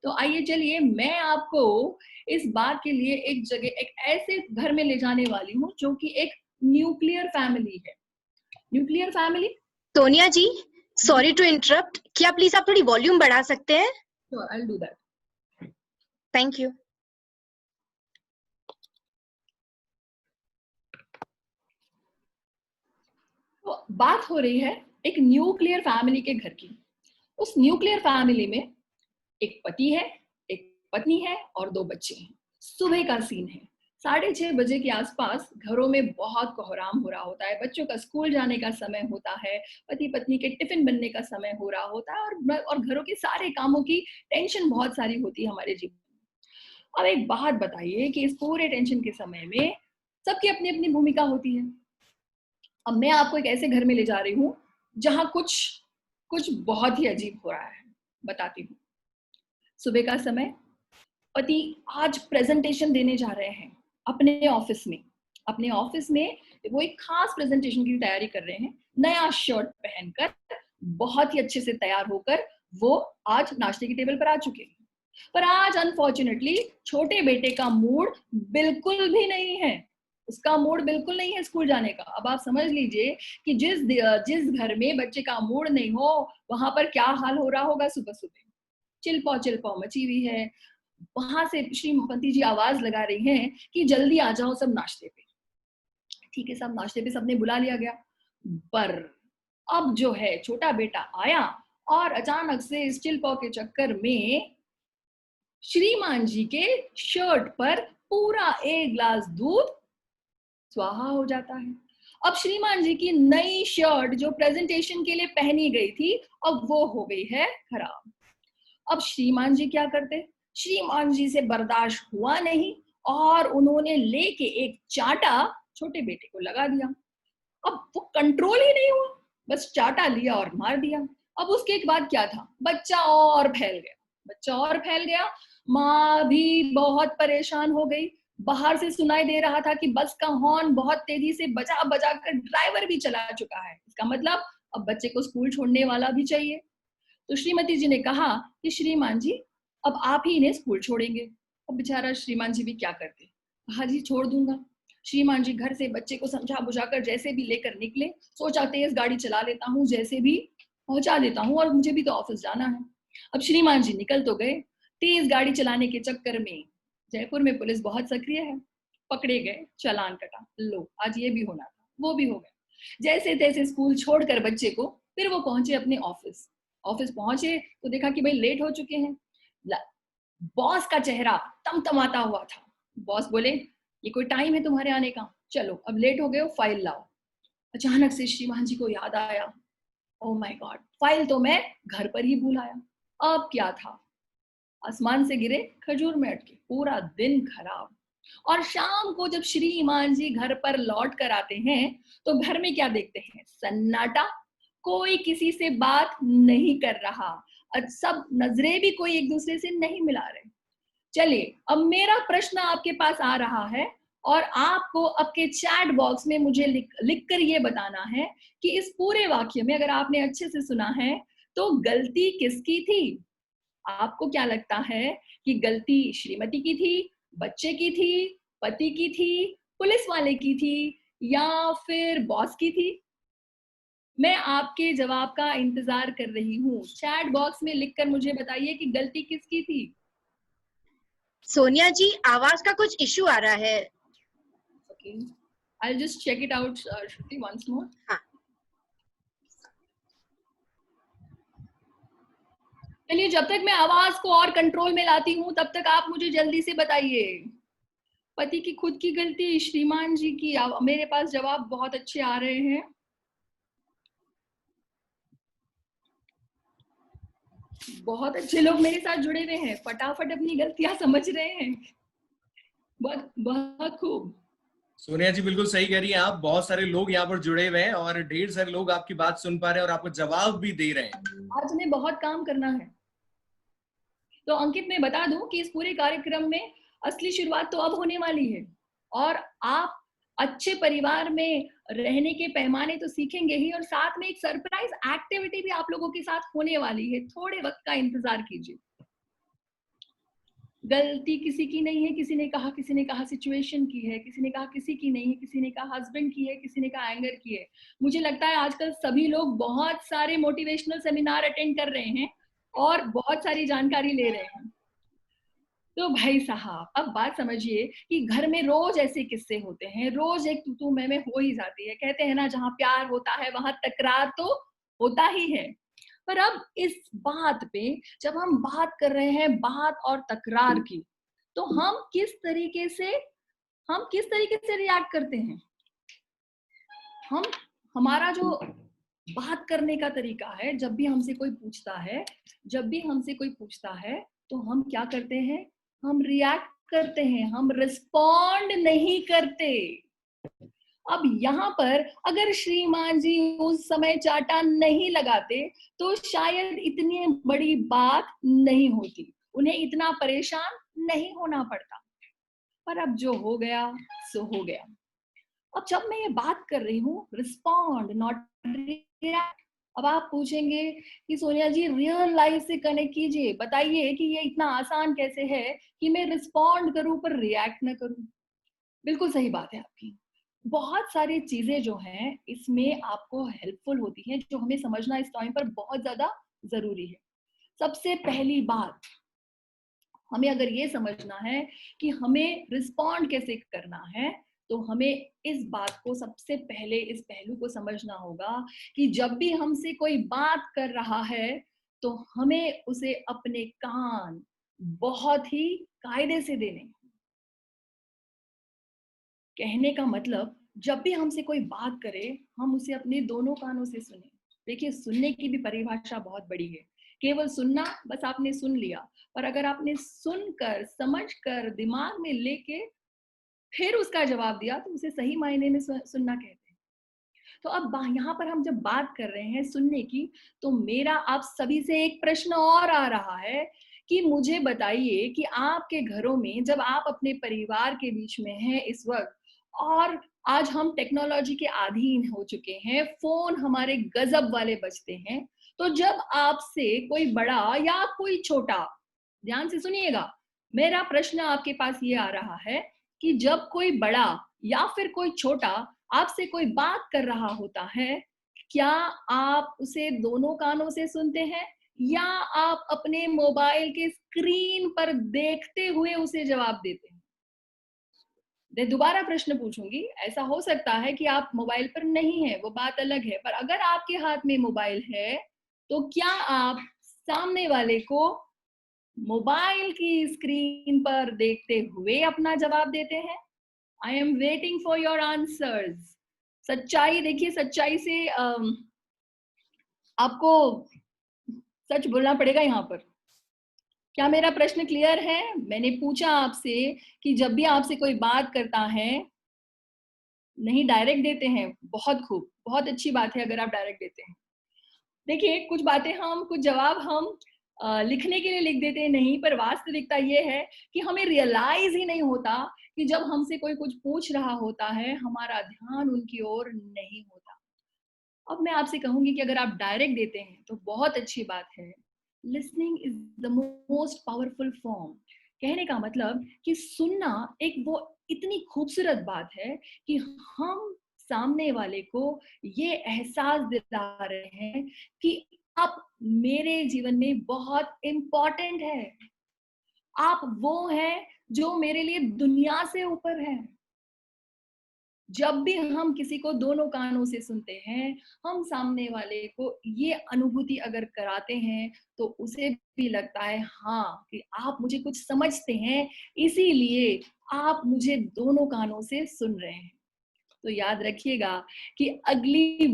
तो आइए चलिए मैं आपको इस बात के लिए एक जगह, एक ऐसे घर में ले जाने वाली हूँ जो कि एक न्यूक्लियर फैमिली है। Nuclear family. Sonia ji, sorry to interrupt, क्या प्लीज आप थोड़ी वॉल्यूम बढ़ा सकते हैं? Sure, I will do that. Thank you. तो बात हो रही है एक न्यूक्लियर फैमिली के घर की। उस न्यूक्लियर फैमिली में एक पति है, एक पत्नी है और 2 बच्चे हैं। सुबह का सीन है, 6:30 बजे के आसपास घरों में बहुत कोहराम हो रहा होता है, बच्चों का स्कूल जाने का समय होता है, पति पत्नी के टिफिन बनने का समय हो रहा होता है और घरों के सारे कामों की टेंशन बहुत सारी होती है हमारे जीवन में। अब एक बात बताइए कि इस पूरे टेंशन के समय में सबकी अपनी अपनी भूमिका होती है। अब मैं आपको एक ऐसे घर में ले जा रही हूँ जहां कुछ कुछ बहुत ही अजीब हो रहा है, बताती हूँ। सुबह का समय, पति आज प्रेजेंटेशन देने जा रहे हैं अपने ऑफिस में। अपने ऑफिस में वो एक खास प्रेजेंटेशन की तैयारी कर रहे हैं। नया शर्ट पहनकर, बहुत ही अच्छे से तैयार होकर वो आज नाश्ते की टेबल पर आ चुके हैं। पर आज अनफॉर्चुनेटली छोटे बेटे का मूड बिल्कुल भी नहीं है। उसका मूड बिल्कुल नहीं है स्कूल जाने का। अब आप समझ लीजिए कि जिस घर में बच्चे का मूड नहीं हो वहां पर क्या हाल हो रहा होगा। सुबह सुबह चिल्पौ मची हुई है। वहां से श्रीमती जी आवाज लगा रही हैं कि जल्दी आ जाओ सब नाश्ते पे। ठीक है, सब नाश्ते पे सबने बुला लिया गया। पर अब जो है छोटा बेटा आया और अचानक से इस चिल्पौ के चक्कर में श्रीमान जी के शर्ट पर पूरा 1 गिलास दूध स्वाहा हो जाता है। अब श्रीमान जी की नई शर्ट जो प्रेजेंटेशन के लिए पहनी गई थी, अब वो हो गई है खराब। अब श्रीमान जी क्या करते? श्रीमान जी से बर्दाश्त हुआ नहीं और उन्होंने लेके एक चाटा छोटे बेटे को लगा दिया। अब वो कंट्रोल ही नहीं हुआ, बस चाटा लिया और मार दिया। अब उसके एक बाद क्या था, बच्चा और फैल गया। बच्चा और फैल गया। माँ भी बहुत परेशान हो गई। बाहर से सुनाई दे रहा था कि बस का हॉर्न बहुत तेजी से बजा बजा कर ड्राइवर भी चला चुका है। इसका मतलब अब बच्चे को स्कूल छोड़ने वाला भी चाहिए। तो श्रीमती जी ने कहा कि श्रीमान जी अब आप ही इन्हें स्कूल छोड़ेंगे। अब बेचारा श्रीमान जी भी क्या करते, कहा जी छोड़ दूंगा। श्रीमान जी घर से बच्चे को समझा बुझाकर जैसे भी लेकर निकले। सोचा तेज गाड़ी चला लेता हूँ, जैसे भी पहुंचा देता हूँ और मुझे भी तो ऑफिस जाना है। अब श्रीमान जी निकल तो गए। तेज गाड़ी चलाने के चक्कर में जयपुर में पुलिस बहुत सक्रिय है, पकड़े गए, चालान कटा। लो आज ये भी होना था, वो भी हो गया। जैसे तैसे स्कूल छोड़कर बच्चे को फिर वो पहुंचे अपने ऑफिस। ऑफिस पहुंचे तो देखा कि भाई लेट हो चुके हैं। बॉस का चेहरा तमतमाता हुआ था। बॉस बोले ये कोई टाइम है तुम्हारे आने का, चलो अब लेट हो गए हो, फाइल लाओ। अचानक से श्रीमान जी को याद आया, ओह माय गॉड, फाइल तो मैं घर पर ही भूल आया। अब क्या था, आसमान से गिरे खजूर में अटके, पूरा दिन खराब। और शाम को जब श्रीमान जी घर पर लौट कर आते हैं तो घर में क्या देखते हैं, सन्नाटा। कोई किसी से बात नहीं कर रहा, सब नजरें भी कोई एक दूसरे से नहीं मिला रहे। चलिए अब मेरा प्रश्न आपके पास आ रहा है और आपको आपके चैट बॉक्स में मुझे लिख कर ये बताना है कि इस पूरे वाक्य में अगर आपने अच्छे से सुना है तो गलती किसकी थी। आपको क्या लगता है कि गलती श्रीमती की थी, बच्चे की थी, पति की थी, पुलिस वाले की थी या फिर बॉस की थी? मैं आपके जवाब का इंतजार कर रही हूँ। चैट बॉक्स में लिखकर मुझे बताइए कि गलती किसकी थी। सोनिया जी, आवाज का कुछ इशू आ रहा है। Okay, I'll just check it out, Shruti, once more. हाँ। चलिए जब तक मैं आवाज को और कंट्रोल में लाती हूँ तब तक आप मुझे जल्दी से बताइए। पति की खुद की गलती, श्रीमान जी की, मेरे पास जवाब बहुत अच्छे आ रहे हैं। बहुत अच्छे लोग मेरे साथ जुड़े हुए हैं, फटाफट अपनी गलतियां समझ रहे हैं। बहुत बहुत खूब। सोनिया जी बिल्कुल सही कह रही हैं आप। बहुत सारे लोग यहाँ पर जुड़े हुए हैं और ढेर सारे लोग आपकी बात सुन पा रहे हैं और आपको जवाब भी दे रहे हैं। आज हमें बहुत काम करना है। तो अंकित मैं बता दूं कि इस पूरे कार्यक्रम में असली शुरुआत तो अब होने वाली है और आप अच्छे परिवार में रहने के पैमाने तो सीखेंगे ही, और साथ में एक सरप्राइज एक्टिविटी भी आप लोगों के साथ होने वाली है। थोड़े वक्त का इंतजार कीजिए। गलती किसी की नहीं है, किसी ने कहा सिचुएशन की है, किसी ने कहा किसी की नहीं है, किसी ने कहा हस्बैंड की है, किसी ने कहा एंगर की है। मुझे लगता है आजकल सभी लोग बहुत सारे मोटिवेशनल सेमिनार अटेंड कर रहे हैं और बहुत सारी जानकारी ले रहे हैं। तो भाई साहब, अब बात समझिए कि घर में रोज ऐसे किस्से होते हैं, रोज एक तू मैं हो ही जाती है। कहते हैं ना, जहां प्यार होता है वहां तकरार तो होता ही है। पर अब इस बात पे जब हम बात कर रहे हैं बात और तकरार की, तो हम किस तरीके से रिएक्ट करते हैं? हमारा जो बात करने का तरीका है, जब भी हमसे कोई पूछता है तो हम क्या करते हैं? हम रिएक्ट करते हैं, हम रिस्पॉन्ड नहीं करते। अब यहाँ पर अगर श्रीमान जी उस समय चाटा नहीं लगाते तो शायद इतनी बड़ी बात नहीं होती, उन्हें इतना परेशान नहीं होना पड़ता। पर अब जो हो गया सो हो गया। अब जब मैं ये बात कर रही हूँ रिस्पॉन्ड नॉट रिएक्ट, अब आप पूछेंगे कि सोनिया जी रियल लाइफ से कनेक्ट कीजिए, बताइए कि ये इतना आसान कैसे है कि मैं रिस्पॉन्ड करूं पर रिएक्ट न करूं। बिल्कुल सही बात है आपकी। बहुत सारी चीजें जो हैं इसमें आपको हेल्पफुल होती हैं, जो हमें समझना इस टाइम पर बहुत ज्यादा जरूरी है। सबसे पहली बात, हमें अगर ये समझना है कि हमें रिस्पॉन्ड कैसे करना है, तो हमें इस बात को सबसे पहले इस पहलू को समझना होगा कि जब भी हमसे कोई बात कर रहा है तो हमें उसे अपने कान बहुत ही कायदे से देने। कहने का मतलब, जब भी हमसे कोई बात करे हम उसे अपने दोनों कानों से सुने। देखिए, सुनने की भी परिभाषा बहुत बड़ी है। केवल सुनना, बस आपने सुन लिया, पर अगर आपने सुनकर समझकर दिमाग में लेके फिर उसका जवाब दिया तो उसे सही मायने में सुनना कहते हैं। तो अब यहाँ पर हम जब बात कर रहे हैं सुनने की, तो मेरा आप सभी से एक प्रश्न और आ रहा है कि मुझे बताइए कि आपके घरों में जब आप अपने परिवार के बीच में हैं इस वक्त, और आज हम टेक्नोलॉजी के अधीन हो चुके हैं, फोन हमारे गजब वाले बजते हैं, तो जब आपसे कोई बड़ा या कोई छोटा, ध्यान से सुनिएगा, मेरा प्रश्न आपके पास ये आ रहा है कि जब कोई बड़ा या फिर कोई छोटा आपसे कोई बात कर रहा होता है, क्या आप उसे दोनों कानों से सुनते हैं या आप अपने मोबाइल के स्क्रीन पर देखते हुए उसे जवाब देते हैं? मैं दोबारा प्रश्न पूछूंगी। ऐसा हो सकता है कि आप मोबाइल पर नहीं है, वो बात अलग है, पर अगर आपके हाथ में मोबाइल है तो क्या आप सामने वाले को मोबाइल की स्क्रीन पर देखते हुए अपना जवाब देते हैं? I am waiting for your answers. सच्चाई, देखिए सच्चाई से आपको सच बोलना पड़ेगा यहाँ पर। क्या मेरा प्रश्न क्लियर है? मैंने पूछा आपसे कि जब भी आपसे कोई बात करता है, नहीं डायरेक्ट देते हैं, बहुत खूब, बहुत अच्छी बात है अगर आप डायरेक्ट देते हैं। देखिए, कुछ बातें हम, कुछ जवाब हम लिखने के लिए लिख देते हैं, नहीं, पर वास्तविकता ये है कि हमें रियलाइज ही नहीं होता कि जब हमसे कोई कुछ पूछ रहा होता है हमारा ध्यान उनकी ओर नहीं होता। अब मैं आपसे कहूंगी कि अगर आप डायरेक्ट देते हैं तो बहुत अच्छी बात है। Listening is the most powerful form. कहने का मतलब कि सुनना एक वो इतनी खूबसूरत बात है कि हम सामने वाले को ये एहसास दिला रहे हैं कि आप मेरे जीवन में बहुत इम्पोर्टेंट है, आप वो हैं जो मेरे लिए दुनिया से ऊपर है। जब भी हम किसी को दोनों कानों से सुनते हैं, हम सामने वाले को ये अनुभूति अगर कराते हैं तो उसे भी लगता है हाँ कि आप मुझे कुछ समझते हैं, इसीलिए आप मुझे दोनों कानों से सुन रहे हैं। तो याद रखिएगा कि अगली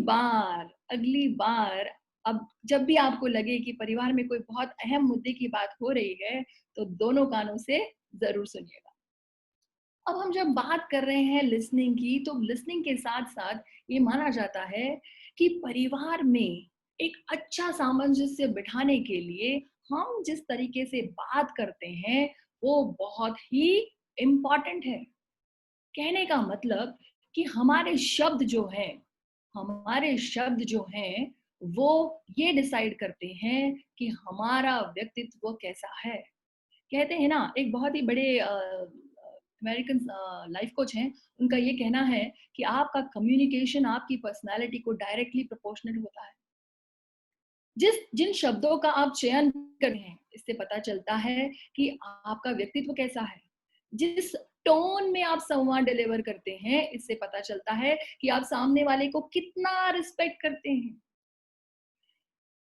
बार अब जब भी आपको लगे कि परिवार में कोई बहुत अहम मुद्दे की बात हो रही है तो दोनों कानों से जरूर सुनिएगा। अब हम जब बात कर रहे हैं लिसनिंग की, तो लिसनिंग के साथ साथ ये माना जाता है कि परिवार में एक अच्छा सामंजस्य बिठाने के लिए हम जिस तरीके से बात करते हैं वो बहुत ही इम्पोर्टेंट है। कहने का मतलब कि हमारे शब्द जो हैं वो ये डिसाइड करते हैं कि हमारा व्यक्तित्व कैसा है। कहते हैं ना, एक बहुत ही बड़े अमेरिकन लाइफ कोच हैं, उनका ये कहना है कि आपका कम्युनिकेशन आपकी पर्सनालिटी को डायरेक्टली प्रोपोर्शनल होता है। जिन शब्दों का आप चयन कर रहे हैं, इससे पता चलता है कि आपका व्यक्तित्व कैसा है। जिस टोन में आप संवाद डिलीवर करते हैं, इससे पता चलता है कि आप सामने वाले को कितना रिस्पेक्ट करते हैं।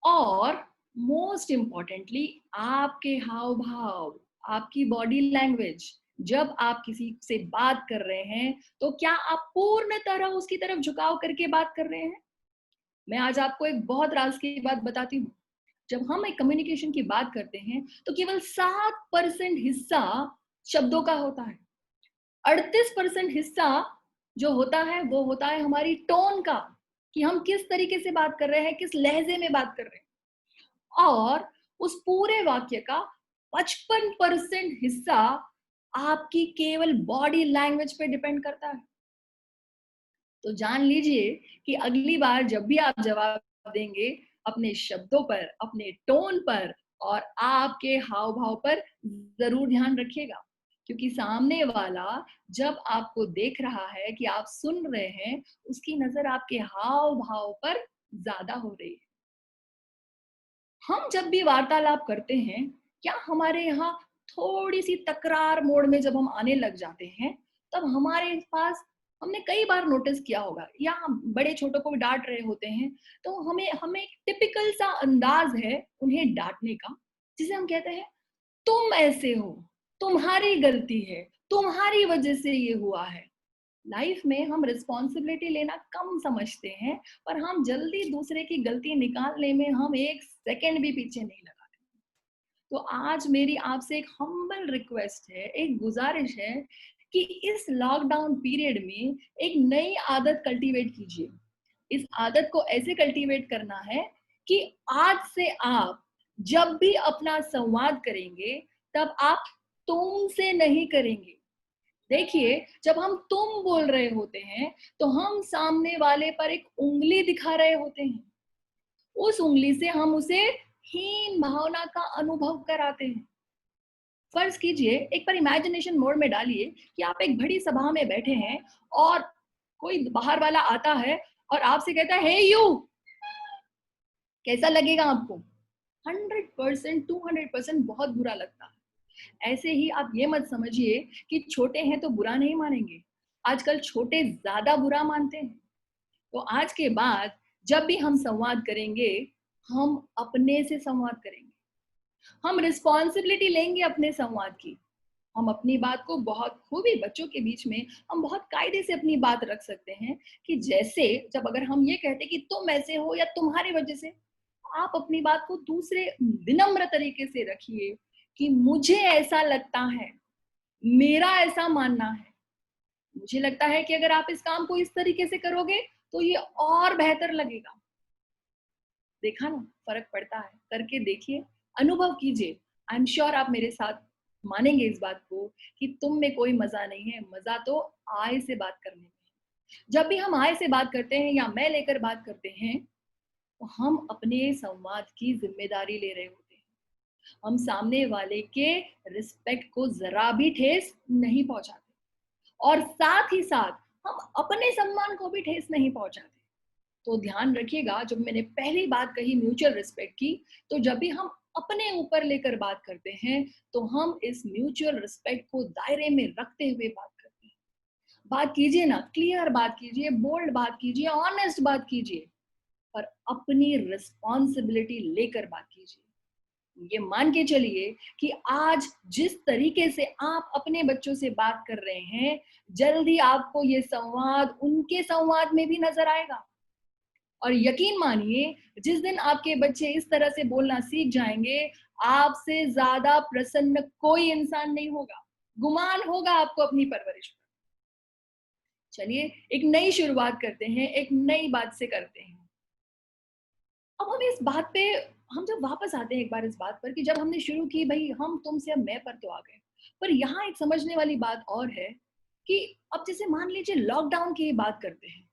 और मोस्ट इम्पोर्टेंटली आपके हाव भाव, आपकी बॉडी लैंग्वेज, जब आप किसी से बात कर रहे हैं तो क्या आप पूर्ण तरह उसकी तरफ झुकाव करके बात कर रहे हैं। मैं आज आपको एक बहुत राज की बात बताती हूँ। जब हम एक कम्युनिकेशन की बात करते हैं तो केवल 7% हिस्सा शब्दों का होता है। 38% हिस्सा जो होता है वो होता है हमारी टोन का, कि हम किस तरीके से बात कर रहे हैं, किस लहजे में बात कर रहे हैं। और उस पूरे वाक्य का 55% हिस्सा आपकी केवल बॉडी लैंग्वेज पे डिपेंड करता है। तो जान लीजिए कि अगली बार जब भी आप जवाब देंगे, अपने शब्दों पर, अपने टोन पर और आपके हाव भाव पर जरूर ध्यान रखिएगा, क्योंकि सामने वाला जब आपको देख रहा है कि आप सुन रहे हैं, उसकी नजर आपके हाव भाव पर ज्यादा हो रही है। हम जब भी वार्तालाप करते हैं, क्या हमारे यहाँ थोड़ी सी तकरार मोड में जब हम आने लग जाते हैं, तब हमारे पास, हमने कई बार नोटिस किया होगा, या हम बड़े छोटों को डांट रहे होते हैं तो हमें एक टिपिकल सा अंदाज है उन्हें डांटने का, जिसे हम कहते हैं तुम ऐसे हो, तुम्हारी गलती है, तुम्हारी वजह से ये हुआ है। लाइफ में हम रिस्पॉन्सिबिलिटी लेना कम समझते हैं, पर हम जल्दी दूसरे की गलती निकालने में हम एक सेकंड भी पीछे नहीं लगाते। तो आज मेरी आपसे एक हम्बल रिक्वेस्ट है, एक गुजारिश है कि इस लॉकडाउन पीरियड में एक नई आदत कल्टीवेट कीजिए। इस आदत को ऐसे कल्टीवेट करना है कि आज से आप जब भी अपना संवाद करेंगे, तब आप तुम से नहीं करेंगे। देखिए, जब हम तुम बोल रहे होते हैं तो हम सामने वाले पर एक उंगली दिखा रहे होते हैं। उस उंगली से हम उसे हीन भावना का अनुभव कराते हैं। फर्ज कीजिए, एक बार इमेजिनेशन मोड में डालिए कि आप एक बड़ी सभा में बैठे हैं और कोई बाहर वाला आता है और आपसे कहता है, हे यू, कैसा लगेगा आपको? 100%, 200% बहुत बुरा लगता है। ऐसे ही आप ये मत समझिए कि छोटे हैं तो बुरा नहीं मानेंगे। आजकल छोटे ज्यादा बुरा मानते हैं। तो आज के बाद जब भी हम संवाद करेंगे, हम अपने से संवाद करेंगे। हम रिस्पॉन्सिबिलिटी लेंगे अपने संवाद की। हम अपनी बात को बहुत खूबी, बच्चों के बीच में हम बहुत कायदे से अपनी बात रख सकते हैं कि जैसे जब अगर हम ये कहते कि तुम ऐसे हो या तुम्हारी वजह से, आप अपनी बात को दूसरे विनम्र तरीके से रखिए कि मुझे ऐसा लगता है, मेरा ऐसा मानना है, मुझे लगता है कि अगर आप इस काम को इस तरीके से करोगे तो ये और बेहतर लगेगा। देखा ना, फर्क पड़ता है। करके देखिए, अनुभव कीजिए। आई एम श्योर आप मेरे साथ मानेंगे इस बात को कि तुम में कोई मजा नहीं है, मजा तो आय से बात करने में। जब भी हम आय से बात करते हैं या मैं लेकर बात करते हैं, तो हम अपने संवाद की जिम्मेदारी ले रहे होते हैं। हम सामने वाले के रिस्पेक्ट को जरा भी ठेस नहीं पहुंचाते, और साथ ही साथ हम अपने सम्मान को भी ठेस नहीं पहुंचाते। तो ध्यान रखिएगा, जब मैंने पहली बात कही म्यूचुअल रिस्पेक्ट की, तो जब भी हम अपने ऊपर लेकर बात करते हैं तो हम इस म्यूचुअल रिस्पेक्ट को दायरे में रखते हुए बात करते हैं। बात कीजिए ना, क्लियर बात कीजिए, बोल्ड बात कीजिए, ऑनेस्ट बात कीजिए, पर अपनी रिस्पॉन्सिबिलिटी लेकर बात कीजिए। ये मान के चलिए कि आज जिस तरीके से आप अपने बच्चों से बात कर रहे हैं, जल्दी आपको ये संवाद उनके संवाद में भी नजर आएगा। और यकीन मानिए, जिस दिन आपके बच्चे इस तरह से बोलना सीख जाएंगे, आपसे ज्यादा प्रसन्न कोई इंसान नहीं होगा। गुमान होगा आपको अपनी परवरिश पर। चलिए एक नई शुरुआत करते हैं, एक नई बात से करते हैं। अब हम इस बात पे, हम जब वापस आते हैं एक बार इस बात पर कि जब हमने शुरू की भाई हम तुम से अब मैं पर तो आ गए, पर यहाँ एक समझने वाली बात और है कि अब जैसे मान लीजिए लॉकडाउन की बात करते हैं,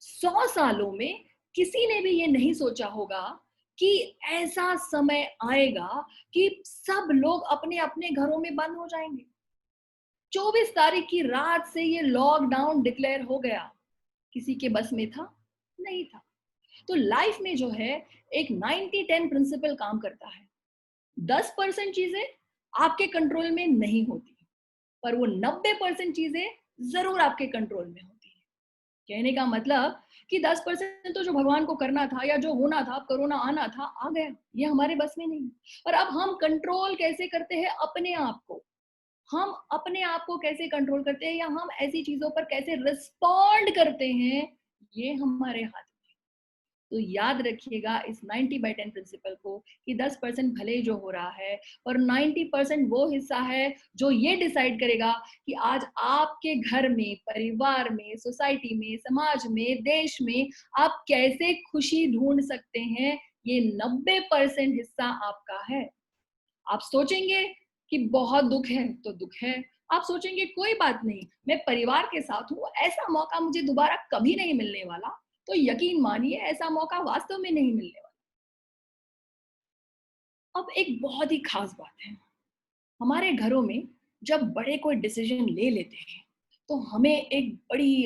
100 सालों में किसी ने भी ये नहीं सोचा होगा कि ऐसा समय आएगा कि सब लोग अपने अपने घरों में बंद हो जाएंगे। 24 तारीख की रात से ये लॉकडाउन डिक्लेयर हो गया, किसी के बस में था? नहीं था। तो लाइफ में जो है एक 90-10 प्रिंसिपल काम करता है। 10% चीजें आपके कंट्रोल में नहीं होती, पर वो 90% चीजें जरूर आपके कंट्रोल में होती है। कहने का मतलब कि 10% तो जो भगवान को करना था या जो होना था, कोरोना आना था, आ गया, ये हमारे बस में नहीं। पर अब हम कंट्रोल कैसे करते हैं अपने आप को, हम अपने आप को कैसे कंट्रोल करते हैं या हम ऐसी चीजों पर कैसे रिस्पॉन्ड करते हैं, ये हमारे हाथ। तो याद रखिएगा इस 90/10 प्रिंसिपल को कि 10% भले ही जो हो रहा है, और 90% वो हिस्सा है जो ये डिसाइड करेगा कि आज आपके घर में, परिवार में, सोसाइटी में, समाज में, देश में आप कैसे खुशी ढूंढ सकते हैं। ये 90% हिस्सा आपका है। आप सोचेंगे कि बहुत दुख है तो दुख है, आप सोचेंगे कोई बात नहीं, मैं परिवार के साथ हूँ, ऐसा मौका मुझे दोबारा कभी नहीं मिलने वाला, तो यकीन मानिए ऐसा मौका वास्तव में नहीं मिलने वाला। अब एक बहुत ही खास बात है, हमारे घरों में जब बड़े कोई डिसीजन ले लेते हैं तो हमें एक बड़ी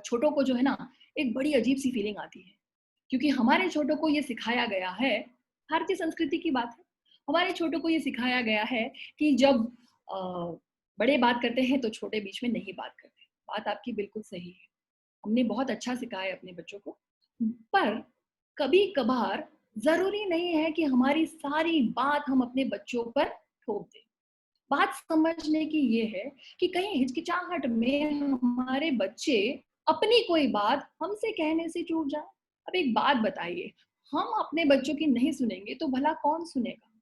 छोटों को जो है ना, एक बड़ी अजीब सी फीलिंग आती है, क्योंकि हमारे छोटों को ये सिखाया गया है, भारतीय संस्कृति की बात है, हमारे छोटों को ये सिखाया गया है कि जब अ, बड़े बात करते हैं तो छोटे बीच में नहीं बात करते। बात आपकी बिल्कुल सही है, हमने बहुत अच्छा सिखाया है अपने बच्चों को। पर कभी कभार जरूरी नहीं है कि हमारी सारी बात हम अपने बच्चों पर थोप दें। बात समझने की ये है कि कहीं हिचकिचाहट में हमारे बच्चे अपनी कोई बात हमसे कहने से चूक जाए। अब एक बात बताइए, हम अपने बच्चों की नहीं सुनेंगे तो भला कौन सुनेगा?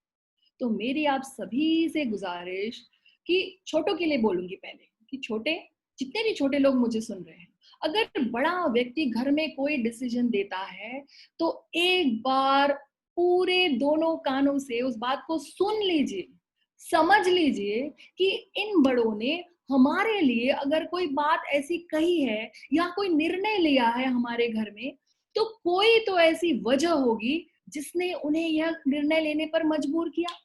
तो मेरी आप सभी से गुजारिश, कि छोटों के लिए बोलूंगी पहले, कि छोटे, जितने भी छोटे लोग मुझे सुन रहे हैं, अगर बड़ा व्यक्ति घर में कोई डिसीजन देता है तो एक बार पूरे दोनों कानों से उस बात को सुन लीजिए, समझ लीजिए कि इन बड़ों ने हमारे लिए अगर कोई बात ऐसी कही है या कोई निर्णय लिया है हमारे घर में, तो कोई तो ऐसी वजह होगी जिसने उन्हें यह निर्णय लेने पर मजबूर किया।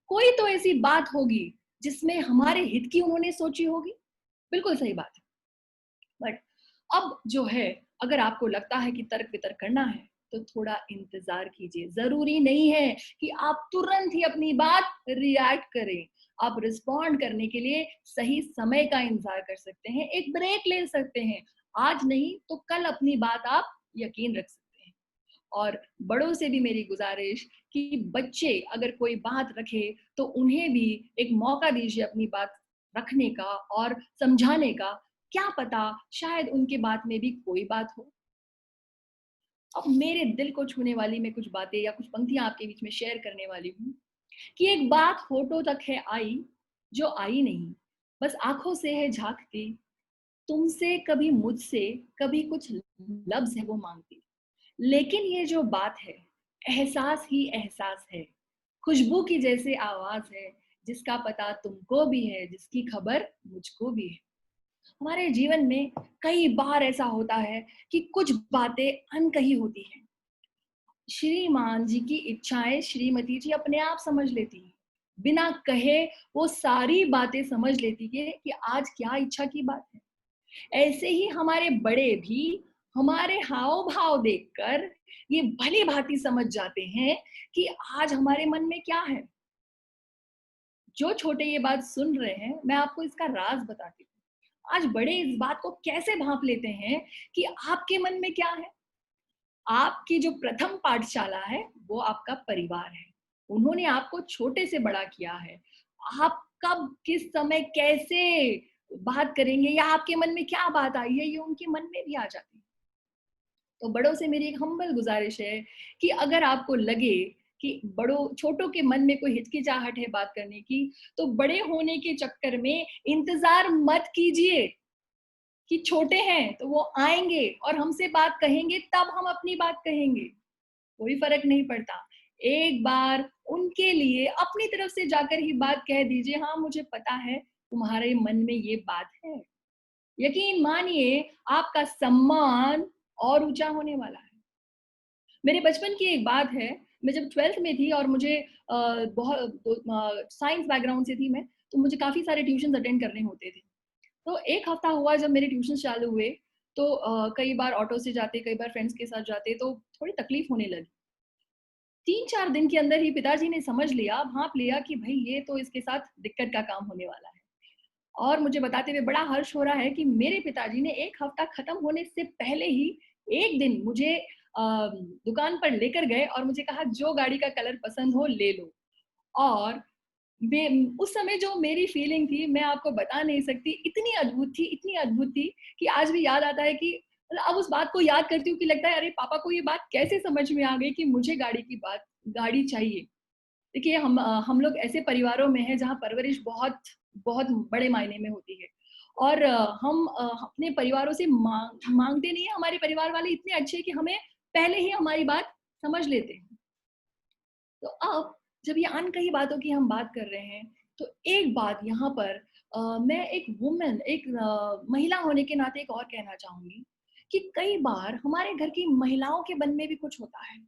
कोई तो ऐसी बात होगी जिसमें हमारे हित की उन्होंने सोची होगी। बिल्कुल सही बात है। बट अब जो है, अगर आपको लगता है कि तर्क वितर्क करना है तो थोड़ा इंतजार कीजिए। जरूरी नहीं है कि आप तुरंत ही अपनी बात रिएक्ट करें। आप रिस्पॉन्ड करने के लिए सही समय का इंतजार कर सकते हैं, एक ब्रेक ले सकते हैं। आज नहीं तो कल अपनी बात आप यकीन रख सकते हैं। और बड़ों से भी मेरी गुजारिश कि बच्चे अगर कोई बात रखे तो उन्हें भी एक मौका दीजिए अपनी बात रखने का और समझाने का। क्या पता शायद उनके बात में भी कोई बात हो। अब मेरे दिल को छूने वाली मैं कुछ बातें या कुछ पंक्तियां आपके बीच में शेयर करने वाली हूँ, कि एक बात होठों तक है आई जो आई नहीं, बस आंखों से है झांकती, तुमसे कभी मुझसे कभी कुछ लफ्ज है वो मांगती, लेकिन ये जो बात है एहसास ही एहसास है, खुशबू की जैसे आवाज है, जिसका पता तुमको भी है, जिसकी खबर मुझको भी है। हमारे जीवन में कई बार ऐसा होता है कि कुछ बातें अनकही होती हैं, श्रीमान जी की इच्छाएं श्रीमती जी अपने आप समझ लेती हैं, बिना कहे वो सारी बातें समझ लेती है कि आज क्या इच्छा की बात है। ऐसे ही हमारे बड़े भी हमारे हाव भाव देखकर ये भली भांति समझ जाते हैं कि आज हमारे मन में क्या है। जो छोटे ये बात सुन रहे हैं, मैं आपको इसका राज बताती हूँ। आज बड़े इस बात को कैसे भांप लेते हैं कि आपके मन में क्या है। आपकी जो प्रथम पाठशाला है वो आपका परिवार है। उन्होंने आपको छोटे से बड़ा किया है। आप कब किस समय कैसे बात करेंगे या आपके मन में क्या बात आई है, ये उनके मन में भी आ जाती है। तो बड़ों से मेरी एक हम्बल गुजारिश है कि अगर आपको लगे कि बड़ों छोटों के मन में कोई हिचकिचाहट है बात करने की, तो बड़े होने के चक्कर में इंतजार मत कीजिए कि छोटे हैं तो वो आएंगे और हमसे बात कहेंगे, तब हम अपनी बात कहेंगे। कोई फर्क नहीं पड़ता। एक बार उनके लिए अपनी तरफ से जाकर ही बात कह दीजिए, हाँ मुझे पता है तुम्हारे मन में ये बात है? यकीन मानिए आपका सम्मान और ऊंचा होने वाला है। मेरे बचपन की एक बात है, मैं जब 12th में थी और मुझे बहुत साइंस बैकग्राउंड से थी मैं, तो मुझे काफ़ी सारे ट्यूशन्स अटेंड करने होते थे। तो 1 हफ्ता हुआ जब मेरे ट्यूशन्स चालू हुए, तो कई बार ऑटो से जाते, कई बार फ्रेंड्स के साथ जाते, तो थोड़ी तकलीफ होने लगी। 3-4 दिन के अंदर ही पिताजी ने समझ लिया, भाँप लिया कि भई ये तो इसके साथ दिक्कत का काम होने वाला है। और मुझे बताते हुए बड़ा हर्ष हो रहा है कि मेरे पिताजी ने 1 हफ्ता खत्म होने से पहले ही एक दिन मुझे दुकान पर लेकर गए और मुझे कहा जो गाड़ी का कलर पसंद हो ले लो। और उस समय जो मेरी फीलिंग थी मैं आपको बता नहीं सकती, इतनी अद्भुत थी कि आज भी याद आता है कि मतलब अब उस बात को याद करती हूँ कि लगता है अरे पापा को ये बात कैसे समझ में आ गई कि मुझे गाड़ी चाहिए। देखिए हम लोग ऐसे परिवारों में हैं जहाँ परवरिश बहुत बहुत बड़े मायने में होती है और हम अपने परिवारों से मांगते नहीं है। हमारे परिवार वाले इतने अच्छे हैं कि हमें पहले ही हमारी बात समझ लेते हैं। तो अब जब ये अनकही बातों की हम बात कर रहे हैं, तो एक बात यहाँ पर मैं एक वुमन, एक महिला होने के नाते एक और कहना चाहूँगी कि कई बार हमारे घर की महिलाओं के मन में भी कुछ होता है।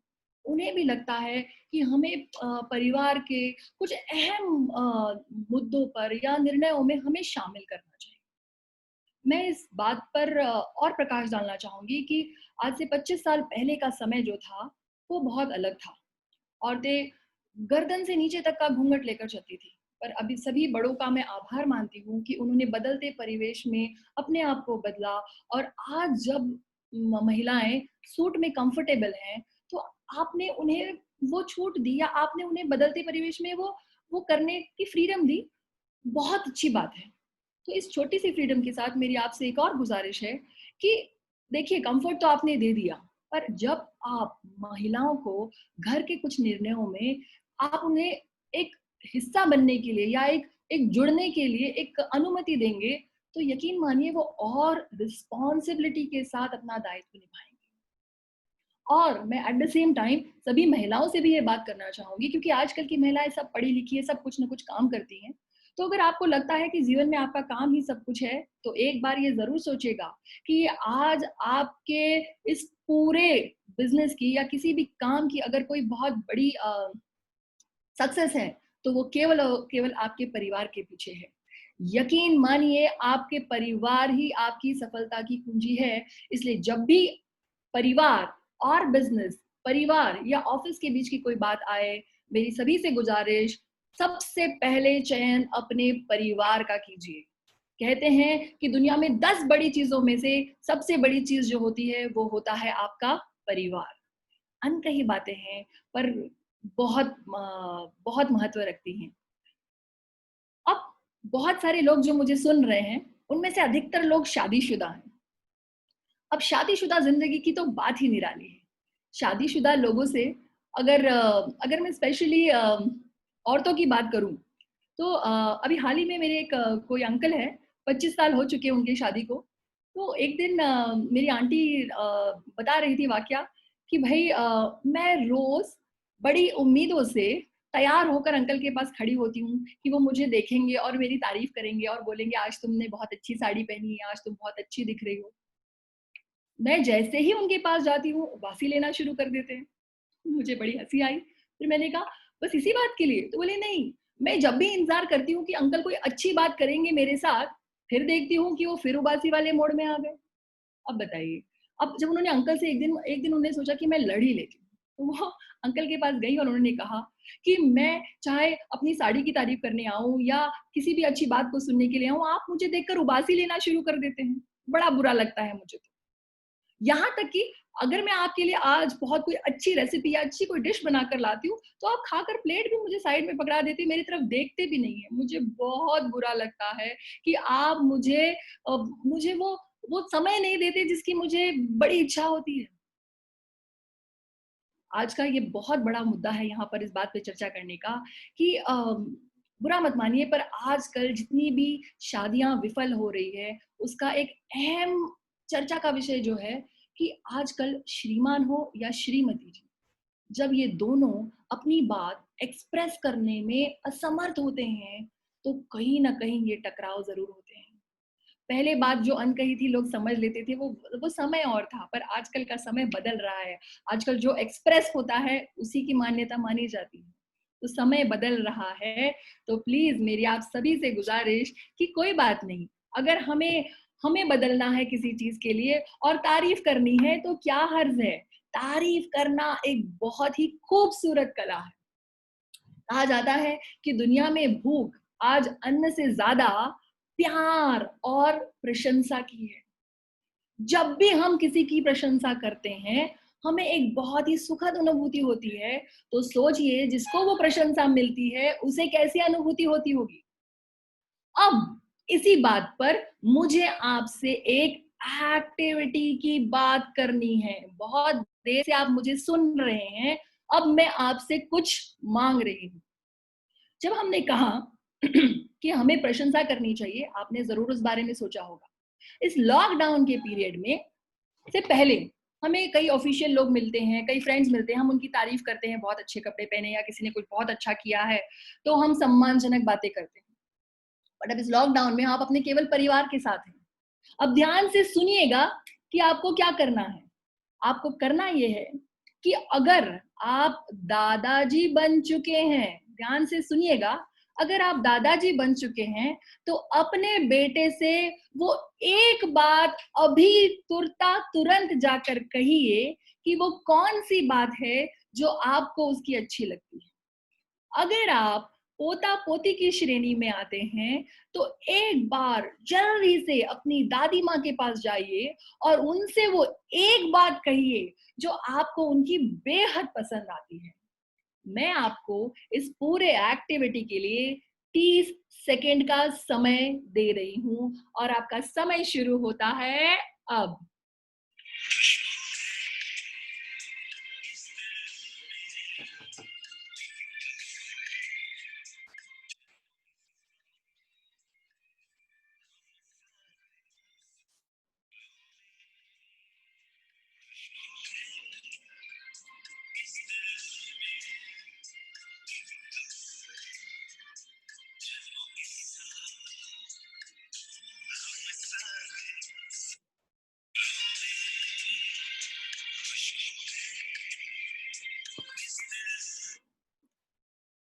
उन्हें भी लगता है कि हमें परिवार के कुछ अहम मुद्दों पर या निर्णयों में हमें शामिल करना चाहिए। मैं इस बात पर और प्रकाश डालना चाहूँगी कि आज से 25 साल पहले का समय जो था, वो बहुत अलग था। औरतें गर्दन से नीचे तक का घूंघट लेकर चलती थी। पर अभी सभी बड़ों का मैं आभार मानती हूँ कि उन्होंने बदलते परिवेश में अपने आप को बदला और आज जब महिलाएं सूट में कंफर्टेबल हैं, तो आपने उन्हें वो छूट दी या आपने उन्हें बदलते परिवेश में वो करने की फ्रीडम दी। बहुत अच्छी बात है। तो इस छोटी सी फ्रीडम के साथ मेरी आपसे एक और गुजारिश है कि देखिए कंफर्ट तो आपने दे दिया, पर जब आप महिलाओं को घर के कुछ निर्णयों में आप उन्हें एक हिस्सा बनने के लिए या एक एक जुड़ने के लिए एक अनुमति देंगे, तो यकीन मानिए वो और रिस्पॉन्सिबिलिटी के साथ अपना दायित्व निभाएंगे। और मैं एट द सेम टाइम सभी महिलाओं से भी ये बात करना चाहूँगी क्योंकि आजकल की महिलाएँ सब पढ़ी-लिखी है, सब कुछ न कुछ काम करती हैं। तो अगर आपको लगता है कि जीवन में आपका काम ही सब कुछ है, तो एक बार ये ज़रूर सोचिएगा कि आज आपके इस पूरे बिज़नेस की या किसी भी काम की अगर कोई बहुत बड़ी सक्सेस है, तो वो केवल और केवल आपके परिवार के पीछे है। यकीन मानिए आपके परिवार ही आपकी सफलता की कुंजी है, इसलिए जब भी परिवार और बिजनेस, परिवार या ऑफिस के बीच की कोई बात आए, मेरी सभी से गुजारिश, सबसे पहले चयन अपने परिवार का कीजिए। कहते हैं कि दुनिया में 10 बड़ी चीजों में से सबसे बड़ी चीज जो होती है वो होता है आपका परिवार। अनकही बातें हैं पर बहुत महत्व रखती हैं। अब बहुत सारे लोग जो मुझे सुन रहे हैं, उनमें से अधिकतर लोग शादीशुदा हैं। अब शादीशुदा ज़िंदगी की तो बात ही निराली है। शादीशुदा लोगों से अगर मैं स्पेशली औरतों की बात करूँ, तो अभी हाल ही में मेरे एक कोई अंकल हैं, 25 साल हो चुके हैं उनकी शादी को। तो एक दिन मेरी आंटी बता रही थी वाकया कि भई मैं रोज़ बड़ी उम्मीदों से तैयार होकर अंकल के पास खड़ी होती हूँ कि वो मुझे देखेंगे और मेरी तारीफ़ करेंगे और बोलेंगे, "आज तुमने बहुत अच्छी साड़ी पहनी है, आज तुम बहुत अच्छी दिख रही हो।" मैं जैसे ही उनके पास जाती हूँ, उबासी लेना शुरू कर देते हैं। मुझे बड़ी हँसी आई। फिर मैंने कहा, "बस इसी बात के लिए?" तो बोले, "नहीं, मैं जब भी इंतज़ार करती हूँ कि अंकल कोई अच्छी बात करेंगे मेरे साथ, फिर देखती हूँ कि वो फिर उबासी वाले मोड में आ गए।" अब बताइए, अब जब उन्होंने अंकल से एक दिन उन्होंने सोचा कि मैं लड़ ही लेती हूँ। तो वो अंकल के पास गई और उन्होंने कहा कि मैं चाहे अपनी साड़ी की तारीफ़ करने आऊँ या किसी भी अच्छी बात को सुनने के लिए आऊँ, आप मुझे देखकर उबासी लेना शुरू कर देते हैं। बड़ा बुरा लगता है मुझे तो। यहाँ तक कि अगर मैं आपके लिए आज बहुत कोई अच्छी रेसिपी या अच्छी कोई डिश बनाकर लाती हूँ, तो आप खाकर प्लेट भी मुझे साइड में पकड़ा देते, मेरी तरफ देखते भी नहीं है। मुझे बहुत बुरा लगता है कि आप मुझे वो समय नहीं देते जिसकी मुझे बड़ी इच्छा होती है। आज का ये बहुत बड़ा मुद्दा है यहाँ पर इस बात पे चर्चा करने का कि बुरा मत मानिए पर आजकल जितनी भी शादियाँ विफल हो रही है, उसका एक अहम चर्चा का विषय जो है कि आजकल श्रीमान हो या श्रीमती जी, जब ये दोनों अपनी बात एक्सप्रेस करने में असमर्थ होते हैं, तो कहीं ना कहीं ये टकराव जरूर होते हैं। पहले बात जो अनकही थी लोग समझ लेते थे, वो समय और था, पर आजकल का समय बदल रहा है। आजकल जो एक्सप्रेस होता है उसी की मान्यता मानी जाती है, तो समय बदल रहा है। तो प्लीज मेरी आप सभी से गुजारिश कि कोई बात नहीं, अगर हमें हमें बदलना है किसी चीज के लिए और तारीफ करनी है तो क्या हर्ज है। तारीफ करना एक बहुत ही खूबसूरत कला है। कहा जाता है कि दुनिया में भूख आज अन्न से ज्यादा प्यार और प्रशंसा की है। जब भी हम किसी की प्रशंसा करते हैं हमें एक बहुत ही सुखद अनुभूति होती है। तो सोचिए जिसको वो प्रशंसा मिलती है उसे कैसी अनुभूति होती होगी। अब इसी बात पर मुझे आपसे एक एक्टिविटी की बात करनी है। बहुत देर से आप मुझे सुन रहे हैं, अब मैं आपसे कुछ मांग रही हूं। जब हमने कहा कि हमें प्रशंसा करनी चाहिए, आपने जरूर उस बारे में सोचा होगा। इस लॉकडाउन के पीरियड में से पहले हमें कई ऑफिशियल लोग मिलते हैं, कई फ्रेंड्स मिलते हैं, हम उनकी तारीफ करते हैं, बहुत अच्छे कपड़े पहने या किसी ने कुछ बहुत अच्छा किया है तो हम सम्मानजनक बातें करते हैं। बट अब इस लॉकडाउन में आप अपने केवल परिवार के साथ हैं। अब ध्यान से सुनिएगा कि आपको क्या करना है। आपको करना यह है कि अगर आप दादाजी बन चुके हैं, ध्यान से सुनिएगा, अगर आप दादाजी बन चुके हैं तो अपने बेटे से वो एक बात अभी तुरंत जाकर कहिए कि वो कौन सी बात है जो आपको उसकी अच्छी लगती है। अगर आप पोता पोती की श्रेणी में आते हैं तो एक बार जल्दी से अपनी दादी माँ के पास जाइए और उनसे वो एक बात कहिए जो आपको उनकी बेहद पसंद आती है। मैं आपको इस पूरे एक्टिविटी के लिए 30 सेकेंड का समय दे रही हूं और आपका समय शुरू होता है अब।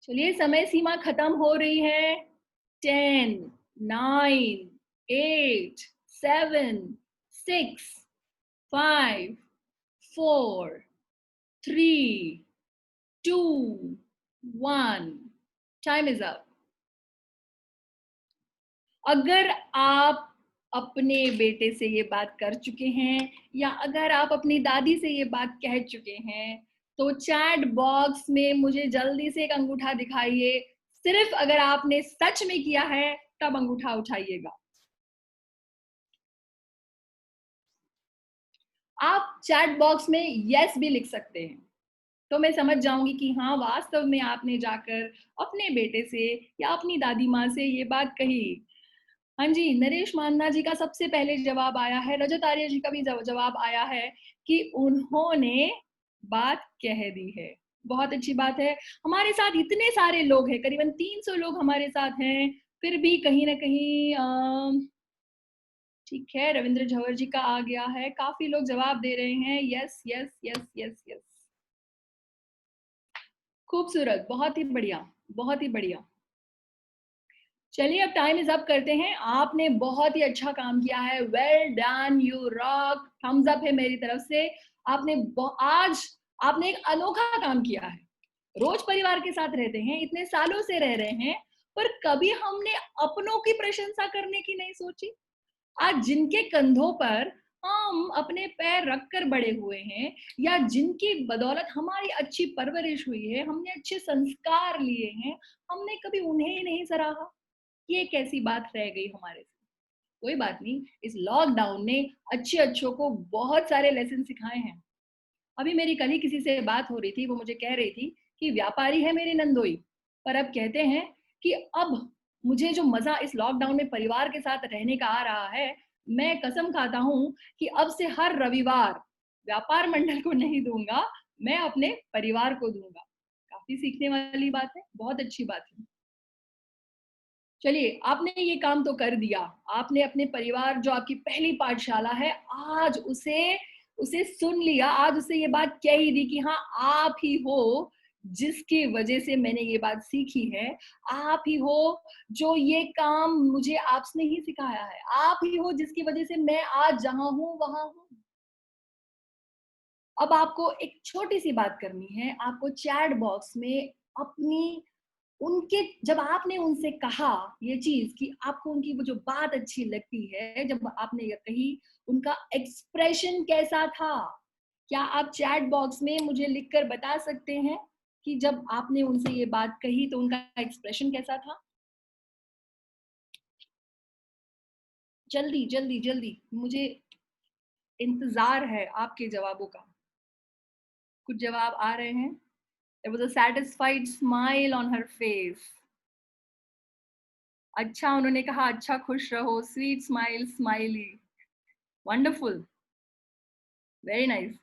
चलिए समय सीमा खत्म हो रही है। 10, 9, 8, 7, 6, 5, 4, 3, 2, 1, टाइम इज अप। अगर आप अपने बेटे से ये बात कर चुके हैं या अगर आप अपनी दादी से ये बात कह चुके हैं तो चैट बॉक्स में मुझे जल्दी से एक अंगूठा दिखाइए। सिर्फ अगर आपने सच में किया है तब अंगूठा उठाइएगा। आप चैट बॉक्स में यस भी लिख सकते हैं तो मैं समझ जाऊंगी कि हाँ वास्तव में आपने जाकर अपने बेटे से या अपनी दादी माँ से ये बात कही। हाँ जी, नरेश मान्ना जी का सबसे पहले जवाब आया है, रजत आर्य जी का भी जवाब आया है कि उन्होंने बात कह दी है। बहुत अच्छी बात है। हमारे साथ इतने सारे लोग हैं, करीबन 300 लोग हमारे साथ हैं, फिर भी कहीं ना कहीं ठीक है, रविंद्र झंवर जी का आ गया है। काफी लोग जवाब दे रहे हैं yes yes yes yes yes. खूबसूरत, बहुत ही बढ़िया, बहुत ही बढ़िया। चलिए अब टाइम इज अप करते हैं। आपने बहुत ही अच्छा काम किया है, well done, you rock, thumbs up है मेरी तरफ से। आज आपने एक अनोखा काम किया है। रोज परिवार के साथ रहते हैं, इतने सालों से रह रहे हैं, पर कभी हमने अपनों की प्रशंसा करने की नहीं सोची। आज जिनके कंधों पर हम अपने पैर रखकर बड़े हुए हैं या जिनकी बदौलत हमारी अच्छी परवरिश हुई है, हमने अच्छे संस्कार लिए हैं, हमने कभी उन्हें नहीं सराहा। ये कैसी बात रह गई हमारे से। कोई बात नहीं, इस लॉकडाउन ने अच्छे अच्छों को बहुत सारे लेसन सिखाए हैं। अभी मेरी कल ही किसी से बात हो रही थी, वो मुझे कह रही थी कि व्यापारी है मेरी नंदोई, पर अब कहते हैं कि अब मुझे जो मजा इस लॉकडाउन में परिवार के साथ रहने का आ रहा है, मैं कसम खाता हूं कि अब से हर रविवार व्यापार मंडल को नहीं दूंगा, मैं अपने परिवार को दूंगा। काफी सीखने वाली बात है, बहुत अच्छी बात है। चलिए, आपने ये काम तो कर दिया। आपने अपने परिवार, जो आपकी पहली पाठशाला है, आज उसे उसे सुन लिया, आज उसे ये बात कह ही दी कि हाँ, आप ही हो जिसकी वजह से मैंने ये बात सीखी है। आप ही हो जो ये काम मुझे आपने ही सिखाया है। आप ही हो जिसकी वजह से मैं आज जहाँ हूँ, वहाँ हूँ। अब आपको एक छोटी-सी बात करनी है। आपको चैट बॉक्स में अपनी उनके जब आपने उनसे कहा ये चीज़ कि आपको उनकी वो जो बात अच्छी लगती है, जब आपने ये कही, उनका एक्सप्रेशन कैसा था? क्या आप चैट बॉक्स में मुझे लिखकर बता सकते हैं कि जब आपने उनसे ये बात कही तो उनका एक्सप्रेशन कैसा था? जल्दी, जल्दी, जल्दी, मुझे इंतज़ार है आपके जवाबों का। कुछ जवाब आ रहे हैं? There was a satisfied smile on her face. अच्छा, उन्होंने कहा अच्छा खुश रहो, sweet smile smiley, wonderful, very nice.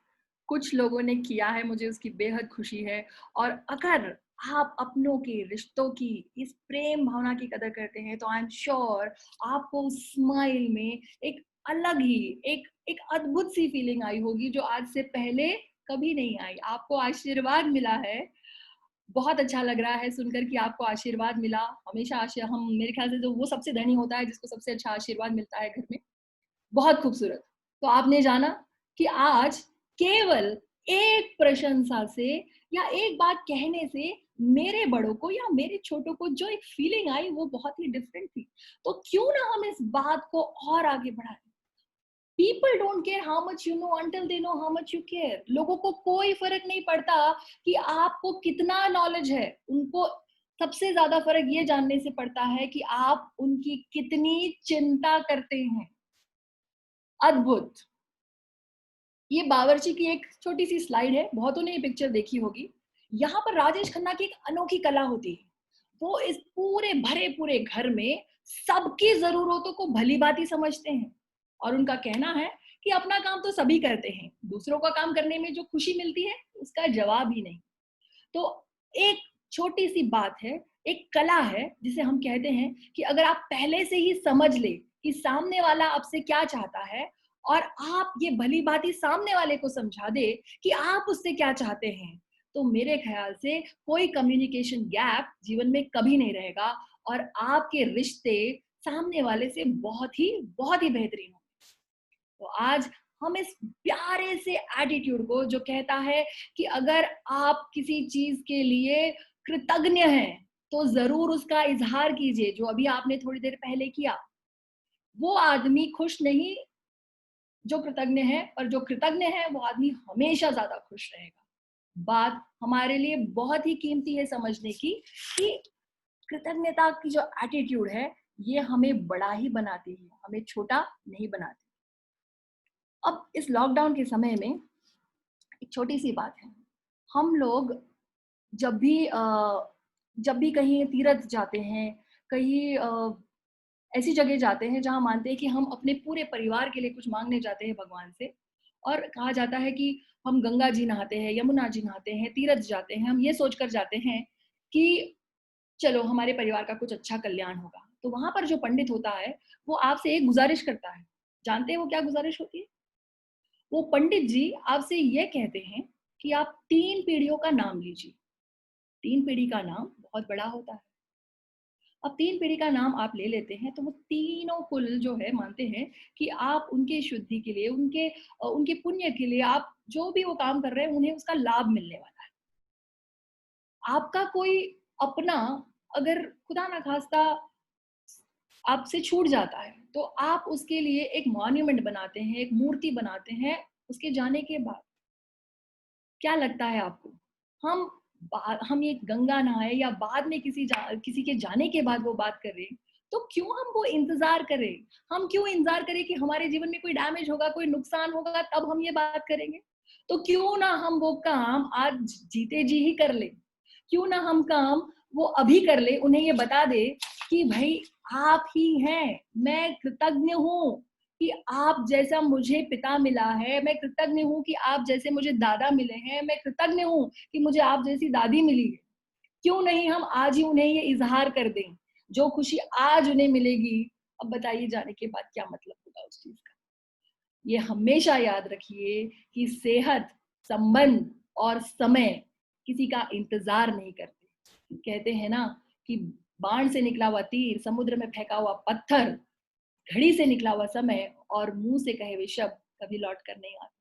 कुछ लोगों ने किया है, मुझे उसकी बेहद खुशी है। और अगर आप अपनों के रिश्तों की इस प्रेम भावना की कदर करते हैं तो आई एम श्योर आपको उस स्माइल में एक अलग ही एक अद्भुत सी फीलिंग आई होगी जो आज से पहले कभी नहीं आई। आपको आशीर्वाद मिला है। बहुत अच्छा लग रहा है सुनकर कि आपको आशीर्वाद मिला। हमेशा हम मेरे ख्याल से जो वो सबसे धनी होता है जिसको सबसे अच्छा आशीर्वाद मिलता है घर में। बहुत खूबसूरत। तो आपने जाना कि आज केवल एक प्रशंसा से या एक बात कहने से मेरे बड़ों को या मेरे छोटों को जो एक फीलिंग आई वो बहुत ही डिफरेंट थी। तो क्यों ना हम इस बात को और आगे बढ़ाएं। People don't care how much you know until they know how much you care. लोगों को कोई फर्क नहीं पड़ता कि आपको कितना नॉलेज है। उनको सबसे ज्यादा फर्क ये जानने से पड़ता है कि आप उनकी कितनी चिंता करते हैं। अद्भुत। ये बावर्ची की एक छोटी सी स्लाइड है, बहुतों ने ये पिक्चर देखी होगी। यहाँ पर राजेश खन्ना की एक अनोखी कला होती है। वो इस पूरे भरे पूरे घर में सबकी जरूरतों को भली भांति समझते हैं और उनका कहना है कि अपना काम तो सभी करते हैं, दूसरों का काम करने में जो खुशी मिलती है उसका जवाब ही नहीं। तो एक छोटी सी बात है, एक कला है जिसे हम कहते हैं कि अगर आप पहले से ही समझ ले कि सामने वाला आपसे क्या चाहता है और आप ये भली भांति सामने वाले को समझा दे कि आप उससे क्या चाहते हैं, तो मेरे ख्याल से कोई कम्युनिकेशन गैप जीवन में कभी नहीं रहेगा और आपके रिश्ते सामने वाले से बहुत ही बेहतरीन होंगे। तो आज हम इस प्यारे से एटीट्यूड को जो कहता है कि अगर आप किसी चीज के लिए कृतज्ञ हैं तो जरूर उसका इजहार कीजिए, जो अभी आपने थोड़ी देर पहले किया। वो आदमी खुश नहीं जो कृतज्ञ है, और जो कृतज्ञ है वो आदमी हमेशा ज्यादा खुश रहेगा। बात हमारे लिए बहुत ही कीमती है समझने की कि कृतज्ञता की जो एटीट्यूड है ये हमें बड़ा ही बनाती है, हमें छोटा नहीं बनाती। अब इस लॉकडाउन के समय में एक छोटी सी बात है, हम लोग जब भी कहीं तीर्थ जाते हैं, कहीं ऐसी जगह जाते हैं जहाँ मानते हैं कि हम अपने पूरे परिवार के लिए कुछ मांगने जाते हैं भगवान से, और कहा जाता है कि हम गंगा जी नहाते हैं, यमुना जी नहाते हैं, तीर्थ जाते हैं, हम ये सोचकर जाते हैं कि चलो हमारे परिवार का कुछ अच्छा कल्याण होगा। तो वहां पर जो पंडित होता है वो आपसे एक गुजारिश करता है। जानते हैं वो क्या गुजारिश होती है? वो पंडित जी आपसे ये कहते हैं कि आप 3 पीढ़ियों का नाम लीजिए। 3 पीढ़ी का नाम बहुत बड़ा होता है। अब 3 पीढ़ी का नाम आप ले लेते हैं तो वो तीनों कुल जो है मानते हैं कि आप उनके शुद्धि के लिए, उनके पुण्य के लिए, आप जो भी वो काम कर रहे हैं उन्हें उसका लाभ मिलने वाला है। आपका कोई अपना अगर खुदा ना खास्ता आपसे छूट जाता है तो आप उसके लिए एक मॉन्यूमेंट बनाते हैं, एक मूर्ति बनाते हैं उसके जाने के बाद। क्या लगता है आपको, हम ये गंगा नहाए या बाद में किसी के जाने के बाद वो बात करें, तो क्यों हम वो इंतजार करें? हम क्यों इंतजार करें कि हमारे जीवन में कोई डैमेज होगा, कोई नुकसान होगा तब हम ये बात करेंगे? तो क्यों ना हम वो काम आज जीते जी ही कर ले? क्यों ना हम काम वो अभी कर ले, उन्हें ये बता दे कि भाई आप ही हैं, मैं कृतज्ञ हूँ कि आप जैसा मुझे पिता मिला है, मैं कृतज्ञ हूँ कि आप जैसे मुझे दादा मिले हैं, मैं कृतज्ञ हूँ कि मुझे आप जैसी दादी मिली है। क्यों नहीं हम आज ही उन्हें ये इजहार कर दें? जो खुशी आज उन्हें मिलेगी, अब बताइए जाने के बाद क्या मतलब होगा उस चीज का। ये हमेशा याद रखिए कि सेहत, संबंध और समय किसी का इंतजार नहीं करते। कहते हैं ना कि बाण से निकला हुआ तीर, समुद्र में फेंका हुआ पत्थर, घड़ी से निकला हुआ समय और मुंह से कहे हुए शब्द कभी लौट कर नहीं आते।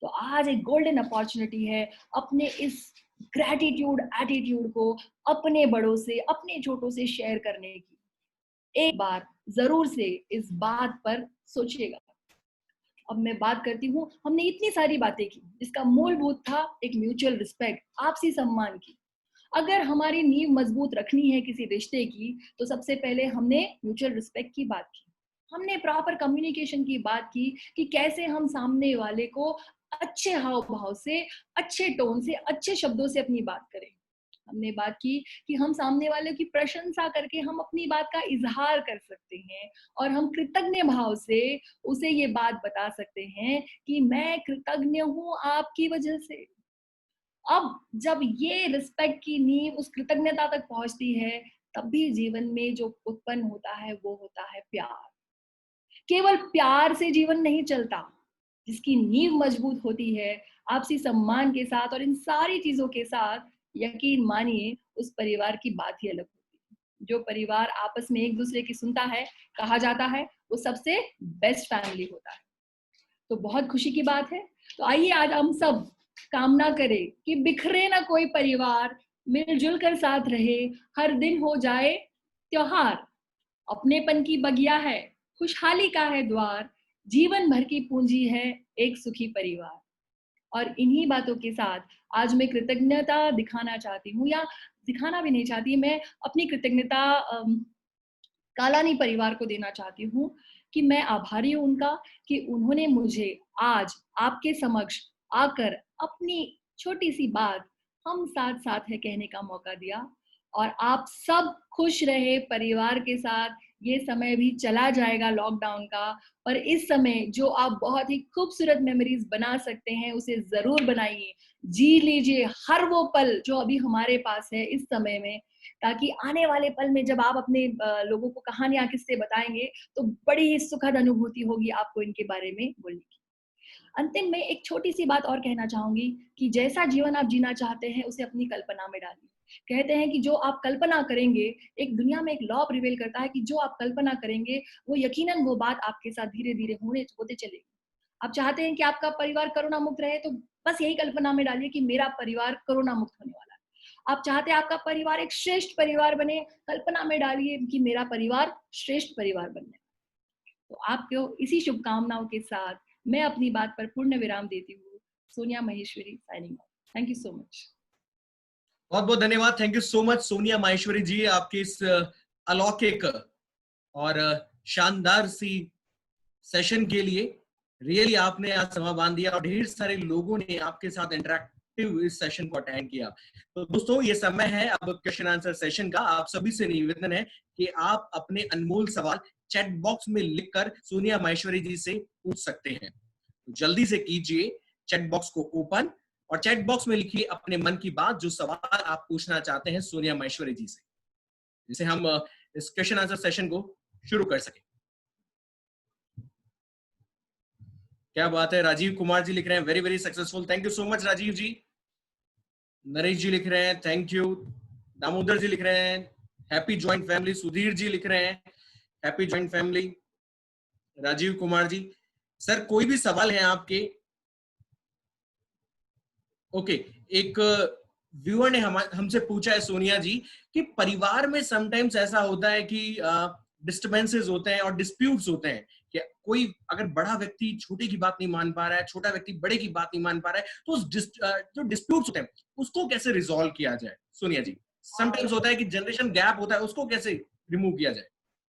तो आज एक गोल्डन अपॉर्चुनिटी है अपने इस ग्रैटिट्यूड एटीट्यूड को अपने बड़ों से, अपने छोटों से शेयर करने की। एक बार जरूर से इस बात पर सोचिएगा। अब मैं बात करती हूँ, हमने इतनी सारी बातें की जिसका मूलभूत था एक म्यूचुअल रिस्पेक्ट, आपसी सम्मान की। अगर हमारी नींव मजबूत रखनी है किसी रिश्ते की, तो सबसे पहले हमने म्यूचुअल रिस्पेक्ट की बात की, हमने प्रॉपर कम्युनिकेशन की बात की कि कैसे हम सामने वाले को अच्छे हाव भाव से, अच्छे टोन से, अच्छे शब्दों से अपनी बात करें। हमने बात की कि हम सामने वाले की प्रशंसा करके हम अपनी बात का इजहार कर सकते हैं और हम कृतज्ञ भाव से उसे ये बात बता सकते हैं कि मैं कृतज्ञ हूं आपकी वजह से। अब जब ये रिस्पेक्ट की नींव उस कृतज्ञता तक पहुंचती है, तब भी जीवन में जो उत्पन्न होता है वो होता है प्यार। केवल प्यार से जीवन नहीं चलता, जिसकी नींव मजबूत होती है आपसी सम्मान के साथ और इन सारी चीजों के साथ, यकीन मानिए उस परिवार की बात ही अलग होती है। जो परिवार आपस में एक दूसरे की सुनता है, कहा जाता है वो सबसे बेस्ट फैमिली होता है। तो बहुत खुशी की बात है। तो आइए आज हम सब कामना करें कि बिखरे ना कोई परिवार, मिलजुल कर साथ रहे, हर दिन हो जाए त्योहार। अपनेपन की बगिया है, खुशहाली का है द्वार, जीवन भर की पूंजी है एक सुखी परिवार। और इन्हीं बातों के साथ आज मैं कृतज्ञता दिखाना चाहती हूँ, या दिखाना भी नहीं चाहती, मैं अपनी कृतज्ञता कालानी परिवार को देना चाहती हूँ कि मैं आभारी हूँ उनका कि उन्होंने मुझे आज आपके समक्ष आकर अपनी छोटी सी बात हम साथ साथ है कहने का मौका दिया। और आप सब खुश रहे परिवार के साथ। ये समय भी चला जाएगा लॉकडाउन का, पर इस समय जो आप बहुत ही खूबसूरत मेमोरीज बना सकते हैं उसे जरूर बनाइए, जी लीजिए हर वो पल जो अभी हमारे पास है इस समय में, ताकि आने वाले पल में जब आप अपने लोगों को कहानियां किस्से बताएंगे तो बड़ी ही सुखद अनुभूति होगी आपको इनके बारे में बोलने की। अंतिम में एक छोटी सी बात और कहना चाहूंगी कि जैसा जीवन आप जीना चाहते हैं उसे अपनी कल्पना में डालिए। कहते हैं कि जो आप कल्पना करेंगे, एक दुनिया में एक लॉ प्रिवेल करता है कि जो आप कल्पना करेंगे वो यकीनन वो बात आपके साथ धीरे धीरे होते चलेगी। आप चाहते हैं कि आपका परिवार कोरोना मुक्त रहे, तो बस यही कल्पना में डालिए कि मेरा परिवार कोरोना मुक्त होने वाला है। आप चाहते हैं आपका परिवार एक श्रेष्ठ परिवार बने, कल्पना में डालिए कि मेरा परिवार श्रेष्ठ परिवार बनने। तो आपको इसी शुभकामनाओं के साथ मैं अपनी बात पर पूर्ण विराम देती हूँ। Sonia Maheshwari signing off. Thank you so much. बहुत बहुत धन्यवाद। Thank you so much Sonia Maheshwari ji, आपके इस अलौकिक और शानदार सी सेशन के लिए। रियली आपने आज समा बांध दिया और ढेर सारे लोगों ने आपके साथ इंटरेक्टिव इस सेशन को अटेंड किया। तो दोस्तों ये समय है अब क्वेश्चन आंसर सेशन का। आप सभी से निवेदन है कि आप अपने अनमोल सवाल चैट बॉक्स में लिखकर सोनिया माहेश्वरी जी से पूछ सकते हैं। जल्दी से कीजिए चैट बॉक्स को ओपन और चैट बॉक्स में लिखिए अपने मन की बात, जो सवाल आप पूछना चाहते हैं सोनिया माहेश्वरी जी से, जिसे हम इस क्वेश्चन आंसर सेशन को शुरू कर सकें। क्या बात है, राजीव कुमार जी लिख रहे हैं very very successful. Thank you so much Rajeev ji. Naresh ji लिख रहे हैं थैंक यू। दामोदर जी लिख रहे हैं happy joint family. Sudhir ji लिख रहे हैं happy joint family. Rajeev Kumar ji, sir कोई भी सवाल है आपके? ओके, एक व्यूअर ने हमसे पूछा है सोनिया जी कि परिवार में समटाइम्स ऐसा होता है कि डिस्टर्बेंसेस होते हैं और डिस्प्यूट्स होते हैं कि कोई अगर बड़ा व्यक्ति छोटे की बात नहीं मान पा रहा है, छोटा व्यक्ति बड़े की बात नहीं मान पा रहा है, तो उस जो डिस्प्यूट्स होते हैं उसको कैसे रिजॉल्व किया जाए? सोनिया जी, समटाइम्स होता है कि जनरेशन गैप होता है, उसको कैसे रिमूव किया जाए?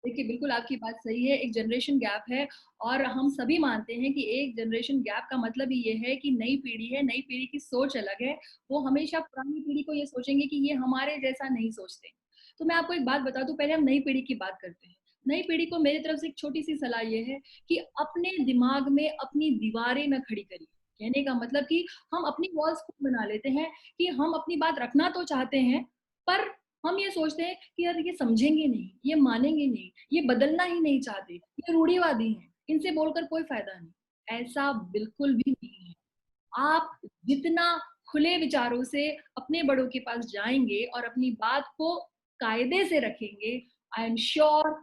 देखिए बिल्कुल आपकी बात सही है, एक जनरेशन गैप है और हम सभी मानते हैं कि एक जनरेशन गैप का मतलब ही ये है कि नई पीढ़ी है, नई पीढ़ी की सोच अलग है। वो हमेशा पुरानी पीढ़ी को ये सोचेंगे कि ये हमारे जैसा नहीं सोचते। तो मैं आपको एक बात बता दूं, पहले हम नई पीढ़ी की बात करते हैं। नई पीढ़ी को मेरी तरफ से एक छोटी सी सलाह ये है कि अपने दिमाग में अपनी दीवारें न खड़ी करिए। कहने का मतलब कि हम अपनी वॉल्स खुद बना लेते हैं कि हम अपनी बात रखना तो चाहते हैं, पर हम ये सोचते हैं कि यार ये समझेंगे नहीं, ये मानेंगे नहीं, ये बदलना ही नहीं चाहते, ये रूढ़िवादी हैं, इनसे बोलकर कोई फायदा नहीं। ऐसा बिल्कुल भी नहीं है। आप जितना खुले विचारों से अपने बड़ों के पास जाएंगे और अपनी बात को कायदे से रखेंगे, आई एम श्योर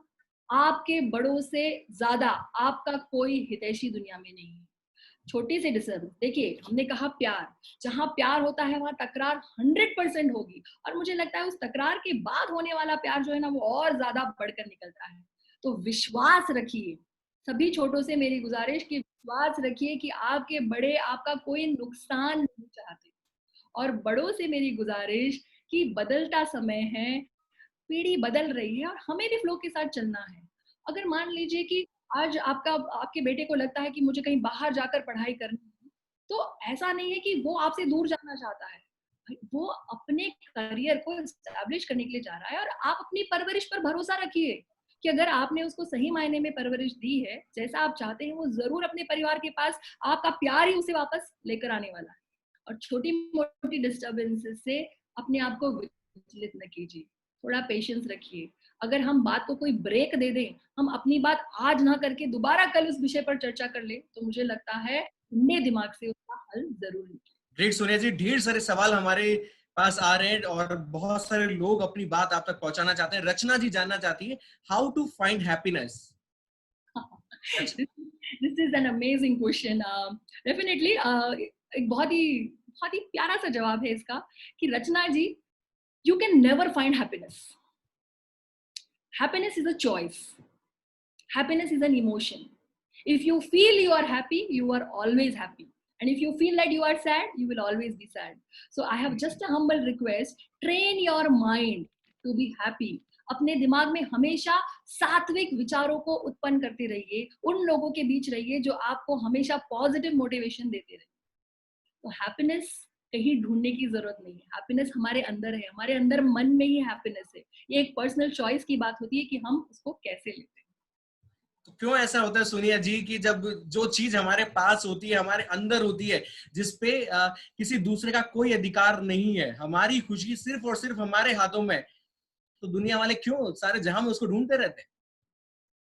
आपके बड़ों से ज्यादा आपका कोई हितैषी दुनिया में नहीं है। छोटी सी डिस्टर्बेंस, देखिए हमने कहा प्यार, जहां प्यार होता है वहां तकरार 100% होगी, और मुझे लगता है उस तकरार के बाद होने वाला प्यार जो है ना वो और ज्यादा बढ़कर निकलता है। तो विश्वास रखिए, सभी छोटों से मेरी गुजारिश कि विश्वास रखिए कि आपके बड़े आपका कोई नुकसान नहीं चाहते, और बड़ों से मेरी गुजारिश कि बदलता समय है, पीढ़ी बदल रही है और हमें भी फ्लो के साथ चलना है। अगर मान लीजिए कि आज आपके बेटे को लगता है कि मुझे कहीं बाहर जाकर पढ़ाई करनी है, तो ऐसा नहीं है कि वो आपसे दूर जाना चाहता है, वो अपने करियर को एस्टैब्लिश करने के लिए जा रहा है, और आप अपनी परवरिश पर भरोसा रखिए कि अगर आपने उसको सही मायने में परवरिश दी है, जैसा आप चाहते हैं, वो जरूर अपने परिवार के पास आपका प्यार ही उसे वापस लेकर आने वाला है। और छोटी मोटी डिस्टर्बेंसेस से अपने आप को विचलित न कीजिए, थोड़ा पेशेंस रखिए। अगर हम बात को कोई ब्रेक दे दें, हम अपनी बात आज ना करके दोबारा कल उस विषय पर चर्चा कर ले, तो मुझे लगता है अपने दिमाग से उसका हल जरूर निकले। ग्रेट सोनिया जी, ढेर सारे सवाल हमारे पास आ रहे हैं और बहुत सारे लोग अपनी बात आप तक पहुंचाना चाहते हैं। रचना जी जानना चाहती है, how to find happiness. This is an amazing question. Definitely, एक बहुत ही प्यारा सा जवाब है इसका कि रचना जी, you can never find happiness. Happiness is a choice. Happiness is an emotion. If you feel you are happy, you are always happy. And if you feel that you are sad, you will always be sad. So I have just a humble request, train your mind to be happy. अपने दिमाग में हमेशा सात्विक विचारों को उत्पन्न करते रहिए, उन लोगों के बीच रहिए जो आपको हमेशा पॉजिटिव मोटिवेशन देते रहे। तो हैप्पीनेस कहीं ढूंढने की जरूरत नहीं है, हैप्पीनेस हमारे अंदर है, हमारे अंदर मन में ही हैप्पीनेस है। ये एक पर्सनल चॉइस की बात होती है कि हम उसको कैसे लेते हैं। तो क्यों ऐसा होता है सोनिया जी कि जब जो चीज हमारे पास होती है, हमारे अंदर होती है, जिसपे किसी दूसरे का कोई अधिकार नहीं है, हमारी खुशी सिर्फ और सिर्फ हमारे हाथों में, तो दुनिया वाले क्यों सारे जहां में उसको ढूंढते रहते हैं?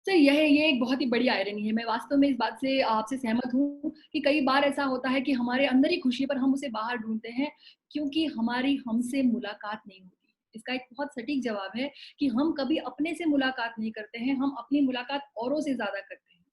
सर ये एक बहुत ही बड़ी आयरनी है। मैं वास्तव में इस बात से आपसे सहमत हूँ कि कई बार ऐसा होता है कि हमारे अंदर ही खुशी है पर हम उसे बाहर ढूंढते हैं क्योंकि हमारी हमसे मुलाकात नहीं होती। इसका एक बहुत सटीक जवाब है कि हम कभी अपने से मुलाकात नहीं करते हैं, हम अपनी मुलाकात औरों से ज्यादा करते हैं।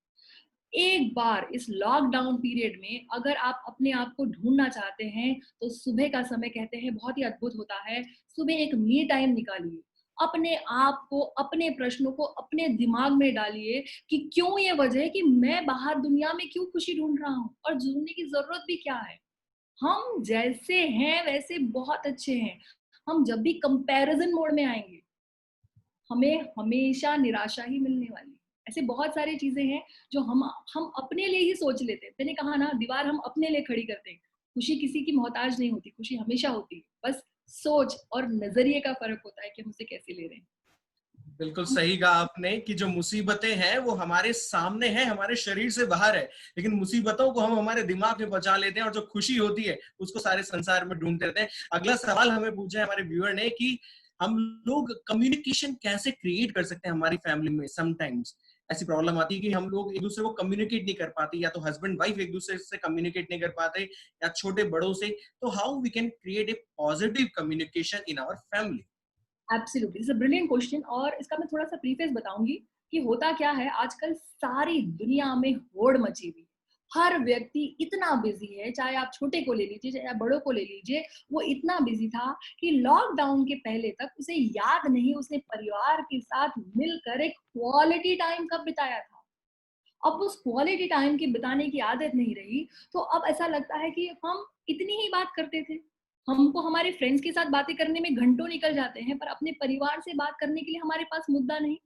एक बार इस लॉकडाउन पीरियड में अगर आप अपने आप को ढूंढना चाहते हैं तो सुबह का समय कहते हैं बहुत ही अद्भुत होता है। सुबह एक मी टाइम निकालिए, अपने आप को, अपने प्रश्नों को अपने दिमाग में डालिए कि क्यों ये वजह है कि मैं बाहर दुनिया में क्यों खुशी ढूंढ रहा हूँ और ढूंढने की जरूरत भी क्या है। हम जैसे हैं वैसे बहुत अच्छे हैं। हम जब भी कंपैरिजन मोड में आएंगे हमें हमेशा निराशा ही मिलने वाली है। ऐसे बहुत सारी चीजें हैं जो हम अपने लिए ही सोच लेते हैं। मैंने कहा ना, दीवार हम अपने लिए खड़ी करते हैं। खुशी किसी की मोहताज नहीं होती, खुशी हमेशा होती है। बस सोच और नजरिए का फर्क होता है कि हम उसे कैसे ले रहे हैं। बिल्कुल सही कहा आपने कि जो मुसीबतें हैं वो हमारे सामने हैं, हमारे शरीर से बाहर है, लेकिन मुसीबतों को हम हमारे दिमाग में बचा लेते हैं और जो खुशी होती है उसको सारे संसार में ढूंढते रहते हैं। अगला सवाल हमें पूछा है हमारे व्यूअर ने कि हम लोग कम्युनिकेशन कैसे क्रिएट कर सकते हैं हमारी फैमिली में। समटाइम्स ऐसी प्रॉब्लम आती है कि हम लोग एक दूसरे को कम्युनिकेट नहीं कर पाते, या तो हस्बैंड वाइफ एक दूसरे से कम्युनिकेट नहीं कर पाते, या छोटे बड़ों से। तो how we can create a positive communication in our family? Absolutely, it's a brilliant question. और इसका मैं थोड़ा सा प्रीफेस बताऊंगी कि होता क्या है, आजकल सारी दुनिया में होड़ मची हुई, हर व्यक्ति इतना बिजी है, चाहे आप छोटे को ले लीजिए चाहे आप बड़ों को ले लीजिए, वो इतना बिजी था कि लॉकडाउन के पहले तक उसे याद नहीं उसने परिवार के साथ मिलकर एक क्वालिटी टाइम कब बिताया था। अब उस क्वालिटी टाइम की बिताने की आदत नहीं रही, तो अब ऐसा लगता है कि हम इतनी ही बात करते थे। हमको हमारे फ्रेंड्स के साथ बातें करने में घंटों निकल जाते हैं, पर अपने परिवार से बात करने के लिए हमारे पास मुद्दा नहीं।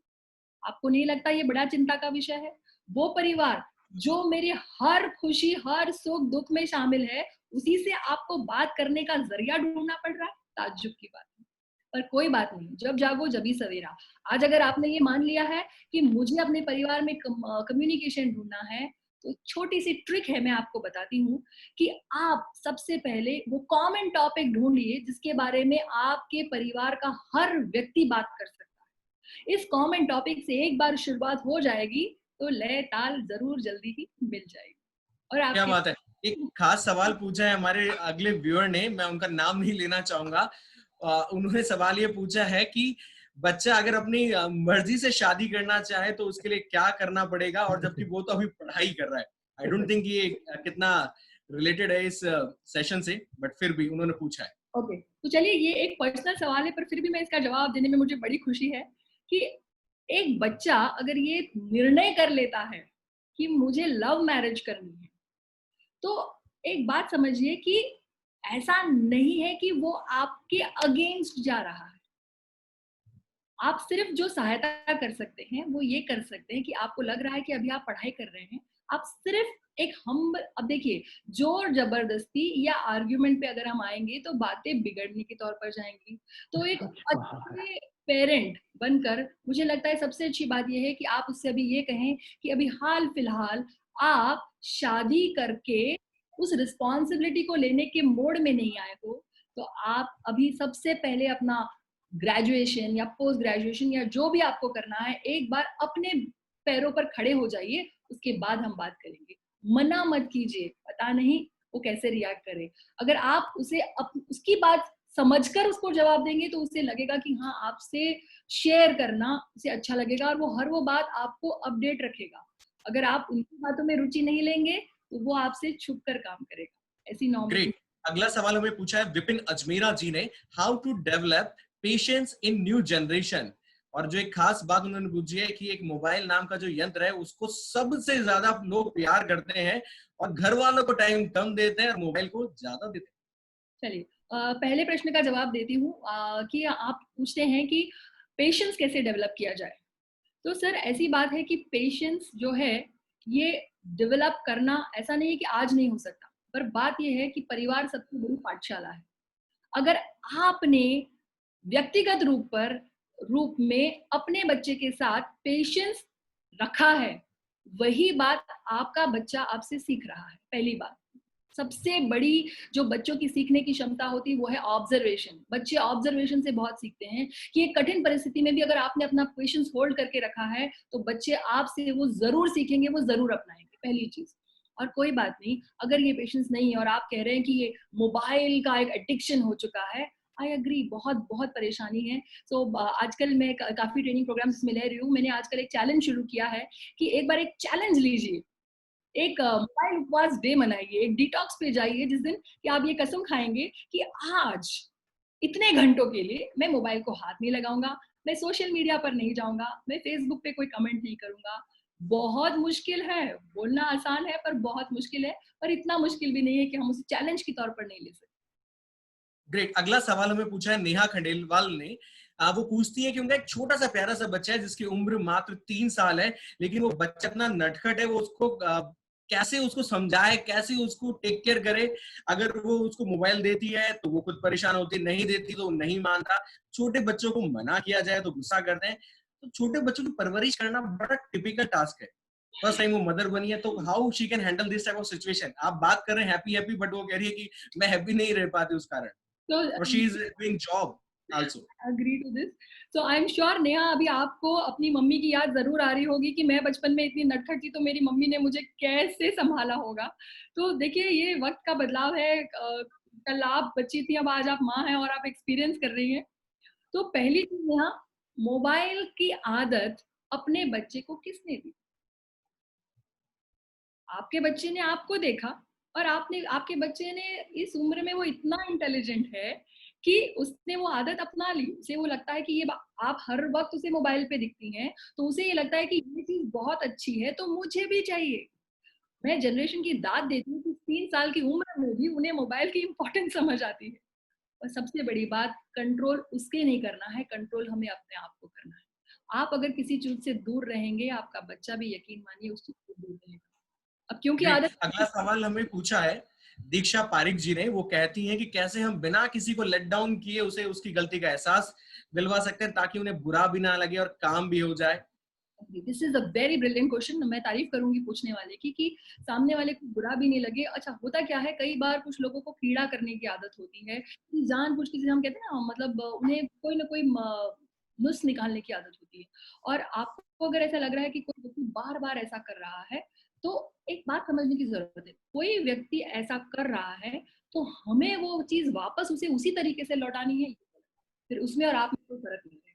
आपको नहीं लगता ये बड़ा चिंता का विषय है? वो परिवार जो मेरे हर खुशी हर सुख दुख में शामिल है, उसी से आपको बात करने का जरिया ढूंढना पड़ रहा है। ताज्जुब की बात है, पर कोई बात नहीं, जब जागो जभी सवेरा। आज अगर आपने ये मान लिया है कि मुझे अपने परिवार में कम्युनिकेशन ढूंढना है, तो छोटी सी ट्रिक है, मैं आपको बताती हूँ कि आप सबसे पहले वो कॉमन टॉपिक ढूंढिए जिसके बारे में आपके परिवार का हर व्यक्ति बात कर सकता है। इस कॉमन टॉपिक से एक बार शुरुआत हो जाएगी तो लय ताल जरूर जल्दी ही मिल जाएगी। और क्या आपके बात है। एक खास सवाल पूछा है हमारे अगले व्यूअर ने, मैं उनका नाम नहीं लेना चाहूंगा। उन्होंने सवाल ये पूछा है कि बच्चा अगर अपनी मर्जी से शादी करना चाहे तो उसके लिए क्या करना पड़ेगा, और जबकि वो तो अभी पढ़ाई कर रहा है। आई डोंट थिंक ये कितना रिलेटेड है इस सेशन से, बट फिर भी उन्होंने पूछा है। ओके, तो चलिए ये एक पर्सनल सवाल है पर फिर भी मैं इसका जवाब देने में मुझे बड़ी खुशी है कि एक बच्चा अगर ये निर्णय कर लेता है कि मुझे लव मैरिज करनी है, तो एक बात समझिए कि ऐसा नहीं है कि वो आपके अगेंस्ट जा रहा है। आप सिर्फ जो सहायता कर सकते हैं वो ये कर सकते हैं कि आपको लग रहा है कि अभी आप पढ़ाई कर रहे हैं, आप सिर्फ एक हम, अब देखिए जोर जबरदस्ती या आर्ग्यूमेंट पे अगर हम आएंगे तो बातें बिगड़ने के तौर पर जाएंगी। तो एक अच्छे पेरेंट बनकर मुझे लगता है सबसे अच्छी बात यह है कि आप उससे अभी ये कहें कि अभी हाल फिलहाल आप शादी करके उस रिस्पॉन्सिबिलिटी को लेने के मोड में नहीं आए हो, तो आप अभी सबसे पहले अपना ग्रेजुएशन या पोस्ट ग्रेजुएशन या जो भी आपको करना है एक बार अपने पैरों पर खड़े हो जाइए, उसके बाद हम बात करेंगे। मना मत कीजिए, पता नहीं वो कैसे रिएक्ट करे। अगर आप उसे उसकी बात समझकर उसको जवाब देंगे तो उसे लगेगा कि हाँ आपसे शेयर करना उसे अच्छा लगेगा और वो हर वो बात आपको अपडेट रखेगा। अगर आप उनकी बातों में रुचि नहीं लेंगे तो वो आपसे छुप कर काम करेगा। ऐसी नॉर्मल। ग्रेट। अगला सवाल हमें पूछा है विपिन अजमेरा जी ने, how to develop patience in new generation. और जो एक खास बात उन्होंने पूछी है कि एक मोबाइल नाम का जो यंत्र है उसको सबसे ज्यादा लोग प्यार करते हैं और घर वालों को टाइम कम देते हैं और मोबाइल को ज्यादा देते हैं। चलिए पहले प्रश्न का जवाब देती हूँ कि आप पूछते हैं कि पेशेंस कैसे डेवलप किया जाए। तो सर ऐसी बात है कि पेशेंस जो है ये डेवलप करना ऐसा नहीं है कि आज नहीं हो सकता, पर बात यह है कि परिवार सबसे बड़ी पाठशाला है। अगर आपने व्यक्तिगत रूप में अपने बच्चे के साथ पेशेंस रखा है, वही बात आपका बच्चा आपसे सीख रहा है। पहली बात, सबसे बड़ी जो बच्चों की सीखने की क्षमता होती है वो है ऑब्जर्वेशन। बच्चे ऑब्जर्वेशन से बहुत सीखते हैं कि एक कठिन परिस्थिति में भी अगर आपने अपना पेशेंस होल्ड करके रखा है तो बच्चे आपसे वो जरूर सीखेंगे, वो जरूर अपनाएंगे। पहली चीज। और कोई बात नहीं, अगर ये पेशेंस नहीं है और आप कह रहे हैं कि ये मोबाइल का एक एडिक्शन हो चुका है, आई एग्री, बहुत बहुत परेशानी है। सो आजकल मैं काफी ट्रेनिंग प्रोग्राम्स में ले रही हूँ। मैंने आजकल एक चैलेंज शुरू किया है कि एक बार एक चैलेंज लीजिए, एक मोबाइल उपवास डे मनाइए, एक डिटॉक्स पे जाइए जिस दिन कि आप ये कसम खाएंगे कि आज इतने घंटों के लिए मैं मोबाइल को हाथ नहीं लगाऊंगा, मैं सोशल मीडिया पर नहीं जाऊंगा, मैं फेसबुक पे कोई कमेंट नहीं करूंगा। बहुत मुश्किल है, बोलना आसान है पर बहुत मुश्किल है, पर इतना मुश्किल भी नहीं है कि हम उसे चैलेंज के तौर पर नहीं ले सकते। ग्रेट। अगला सवाल हमें पूछा है नेहा खंडेलवाल ने। वो पूछती है कि उनका एक छोटा सा प्यारा सा बच्चा है जिसकी उम्र मात्र 3 साल है, लेकिन वो बच्चा इतना नटखट है, वो उसको कैसे उसको समझाए, कैसे उसको टेक केयर करे। अगर वो उसको मोबाइल देती है तो वो खुद परेशान होती, नहीं देती तो नहीं मानता। छोटे बच्चों को मना किया जाए तो गुस्सा करते हैं। तो छोटे बच्चों की परवरिश करना बड़ा टिपिकल टास्क है। फर्स्ट टाइम वो मदर बनी है, तो how she can handle this type of situation. आप बात कर रहे हैं हैप्पी हैप्पी, बट वो कह रही है कि मैं हैप्पी नहीं रह पाती उस कारण, और she is doing job also. Agree to this. So I'm sure Neha अभी आपको अपनी मम्मी की याद जरूर आ रही होगी कि मैं बचपन में इतनी नटखट थी तो मेरी मम्मी ने मुझे कैसे संभाला होगा। तो देखिए ये वक्त का बदलाव है। कल आप बच्ची थी, अब आज आप माँ हैं और आप एक्सपीरियंस कर रही हैं। तो पहली चीज नेहा, मोबाइल की आदत अपने बच्चे को किसने दी? आपके बच्चे ने आपको देखा और आपके बच्चे ने इस उम्र में वो इतना इंटेलिजेंट है कि उसने वो आदत अपना ली। उसे वो लगता है कि ये आप हर वक्त उसे मोबाइल पे दिखती हैं तो उसे ये लगता है कि ये चीज बहुत अच्छी है तो मुझे भी चाहिए। मैं जनरेशन की दाद देती हूँ कि 3 साल की उम्र में भी उन्हें मोबाइल की इंपॉर्टेंस समझ आती है। और सबसे बड़ी बात, कंट्रोल उसके नहीं करना है, कंट्रोल हमें अपने आप को करना है। आप अगर किसी चीज से दूर रहेंगे, आपका बच्चा भी यकीन मानिए उस चीज से दूर रहेगा। अब क्योंकि आदत। अगला सवाल हमें पूछा है दीक्षा पारिक जी ने। वो कहती हैं कि कैसे हम बिना किसी को लेट डाउन किए उसे उसकी गलती का एहसास दिलवा सकते हैं ताकि उन्हें बुरा भी ना लगे और काम भी हो जाए। This is a very brilliant question. मैं तारीफ करूंगी पूछने वाले की कि सामने वाले को बुरा भी नहीं लगे। अच्छा, होता क्या है, कई बार कुछ लोगों को कीड़ा करने की आदत होती है, जानबूझ के, जिसे हम कहते हैं ना, मतलब उन्हें कोई ना कोई नुस्ख निकालने की आदत होती है। और आपको अगर ऐसा लग रहा है कि कोई व्यक्ति बार बार ऐसा कर रहा है, तो एक बात समझने की जरूरत है, कोई व्यक्ति ऐसा कर रहा है तो हमें वो चीज वापस उसे उसी तरीके से लौटानी है, फिर उसमें और आप में कोई फर्क नहीं है।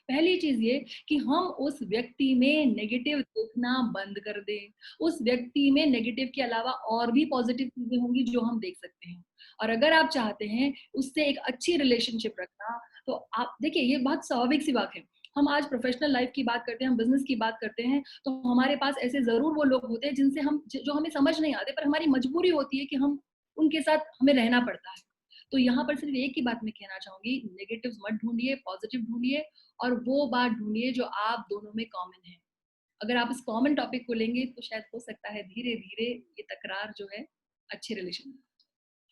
पहली चीज ये कि हम उस व्यक्ति में नेगेटिव देखना बंद कर दें। उस व्यक्ति में नेगेटिव के अलावा और भी पॉजिटिव चीजें होंगी जो हम देख सकते हैं। और अगर आप चाहते हैं उससे एक अच्छी रिलेशनशिप रखना, तो आप देखिए, ये बहुत स्वाभाविक सी बात है। हम आज प्रोफेशनल लाइफ की बात करते हैं, हम बिजनेस की बात करते हैं, तो हमारे पास ऐसे जरूर वो लोग होते हैं जिनसे हम, जो हमें समझ नहीं आते, पर हमारी मजबूरी होती है कि हम उनके साथ हमें रहना पड़ता है। तो यहाँ पर सिर्फ एक ही बात मैं कहना चाहूंगी, नेगेटिव्स मत ढूंढिए, पॉजिटिव ढूंढिए, और वो बात ढूंढिए जो आप दोनों में कॉमन है। अगर आप इस कॉमन टॉपिक को लेंगे तो शायद हो सकता है धीरे धीरे ये तकरार जो है अच्छे रिलेशन में।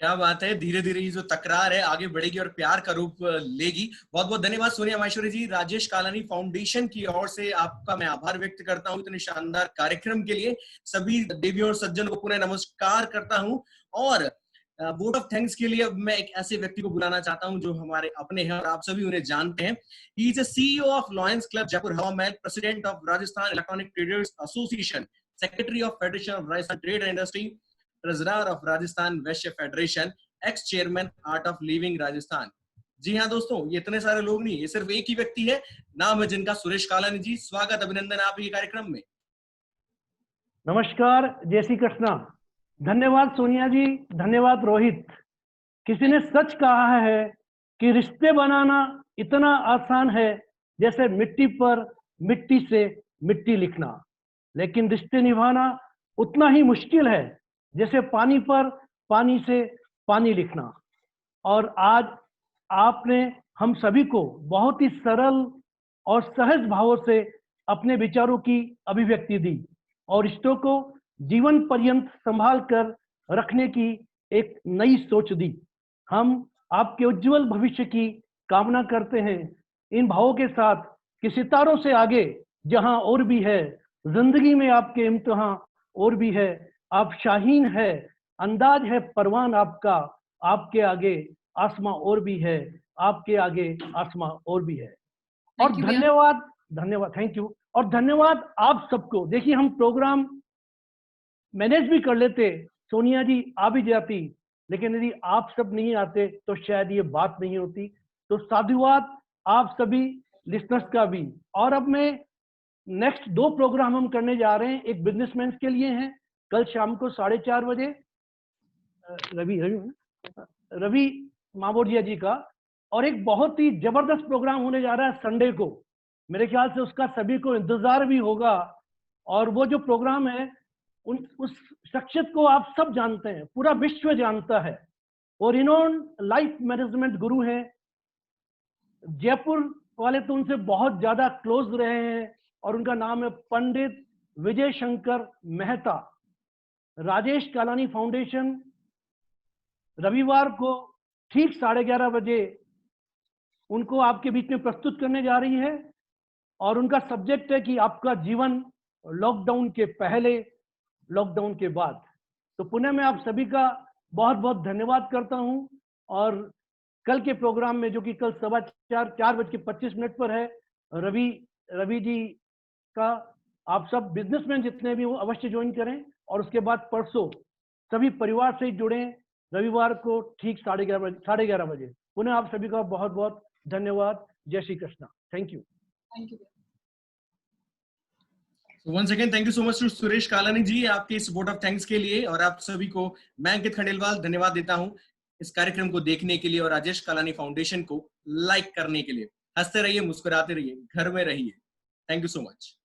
क्या बात है, धीरे धीरे ये जो तकरार है आगे बढ़ेगी और प्यार का रूप लेगी। बहुत बहुत धन्यवाद सोनिया माहेश्वरी जी। राजेश कालानी फाउंडेशन की ओर से आपका मैं आभार व्यक्त करता हूं इतने शानदार कार्यक्रम के लिए। सभी देवियों और सज्जनों को पुनः नमस्कार करता हूं, और वोट ऑफ थैंक्स के लिए अब मैं एक ऐसे व्यक्ति को बुलाना चाहता हूं जो हमारे अपने हैं और आप सभी उन्हें जानते हैं। He is a CEO of Lions club Jaipur Hawa Mahal, president of Rajasthan electronic traders association, secretary of federation of Rajasthan trade and industry, treasurer of Rajasthan Vaishya federation, ex chairman art of living Rajasthan. जी हाँ दोस्तों, ये इतने सारे लोग नहीं, ये सिर्फ एक ही व्यक्ति है, नाम है जिनका सुरेश कालानी जी। स्वागत, अभिनंदन आपके कार्यक्रम में। नमस्कार, जय श्री कृष्णा। धन्यवाद सोनिया जी, धन्यवाद रोहित। किसी ने सच कहा है कि रिश्ते बनाना इतना आसान है जैसे मिट्टी पर मिट्टी से मिट्टी लिखना, लेकिन रिश्ते निभाना उतना ही मुश्किल है जैसे पानी पर पानी से पानी लिखना। और आज आपने हम सभी को बहुत ही सरल और सहज भावों से अपने विचारों की अभिव्यक्ति दी और रिश्तों को जीवन पर्यंत संभाल कर रखने की एक नई सोच दी। हम आपके उज्जवल भविष्य की कामना करते हैं। इन भावों के साथ कि सितारों से आगे जहां और भी है, जिंदगी में आपके इम्तिहान और भी है। आप शाहीन है, अंदाज है परवान आपका, आपके आगे आसमां और भी है, आपके आगे आसमां और भी है। और धन्यवाद, धन्यवाद, थैंक यू। और धन्यवाद आप सबको। देखिए, हम प्रोग्राम मैनेज भी कर लेते, सोनिया जी आ भी जाती, लेकिन यदि आप सब नहीं आते तो शायद ये बात नहीं होती। तो साधुवाद आप सभी लिसनर्स का भी। और अब मैं नेक्स्ट 2 प्रोग्राम हम करने जा रहे हैं। एक बिजनेसमैन के लिए हैं, कल शाम को 4:30 बजे रवि मामोडिया जी का, और एक बहुत ही जबरदस्त प्रोग्राम होने जा रहा है संडे को। मेरे ख्याल से उसका सभी को इंतजार भी होगा। और वो जो प्रोग्राम है, उस शख्सियत को आप सब जानते हैं, पूरा विश्व जानता है, और इन्होंने लाइफ मैनेजमेंट गुरु है। जयपुर वाले तो उनसे बहुत ज्यादा क्लोज रहे हैं, और उनका नाम है पंडित विजय शंकर मेहता। राजेश कालानी फाउंडेशन रविवार को ठीक 11:30 बजे उनको आपके बीच में प्रस्तुत करने जा रही है, और उनका सब्जेक्ट है कि आपका जीवन लॉकडाउन के पहले, लॉकडाउन के बाद। तो पुनः मैं आप सभी का बहुत बहुत धन्यवाद करता हूं। और कल के प्रोग्राम में, जो कि कल 4:25 पर है, रवि जी का आप सब बिजनेसमैन जितने भी हो अवश्य ज्वाइन करें। और उसके बाद परसों सभी परिवार से जुड़ें, रविवार को ठीक 11:30 बजे। पुनः आप सभी का बहुत बहुत धन्यवाद। जय Shri Krishna. Thank you. Thank you. Once again thank you so much to Suresh Kalani ji, आपके इस वोट ऑफ थैंक्स के लिए। और आप सभी को मैं अंकित खंडेलवाल धन्यवाद देता हूं इस कार्यक्रम को देखने के लिए और राजेश कालानी फाउंडेशन को लाइक करने के लिए। हंसते रहिए, मुस्कुराते रहिए, घर में रहिए। Thank you so much.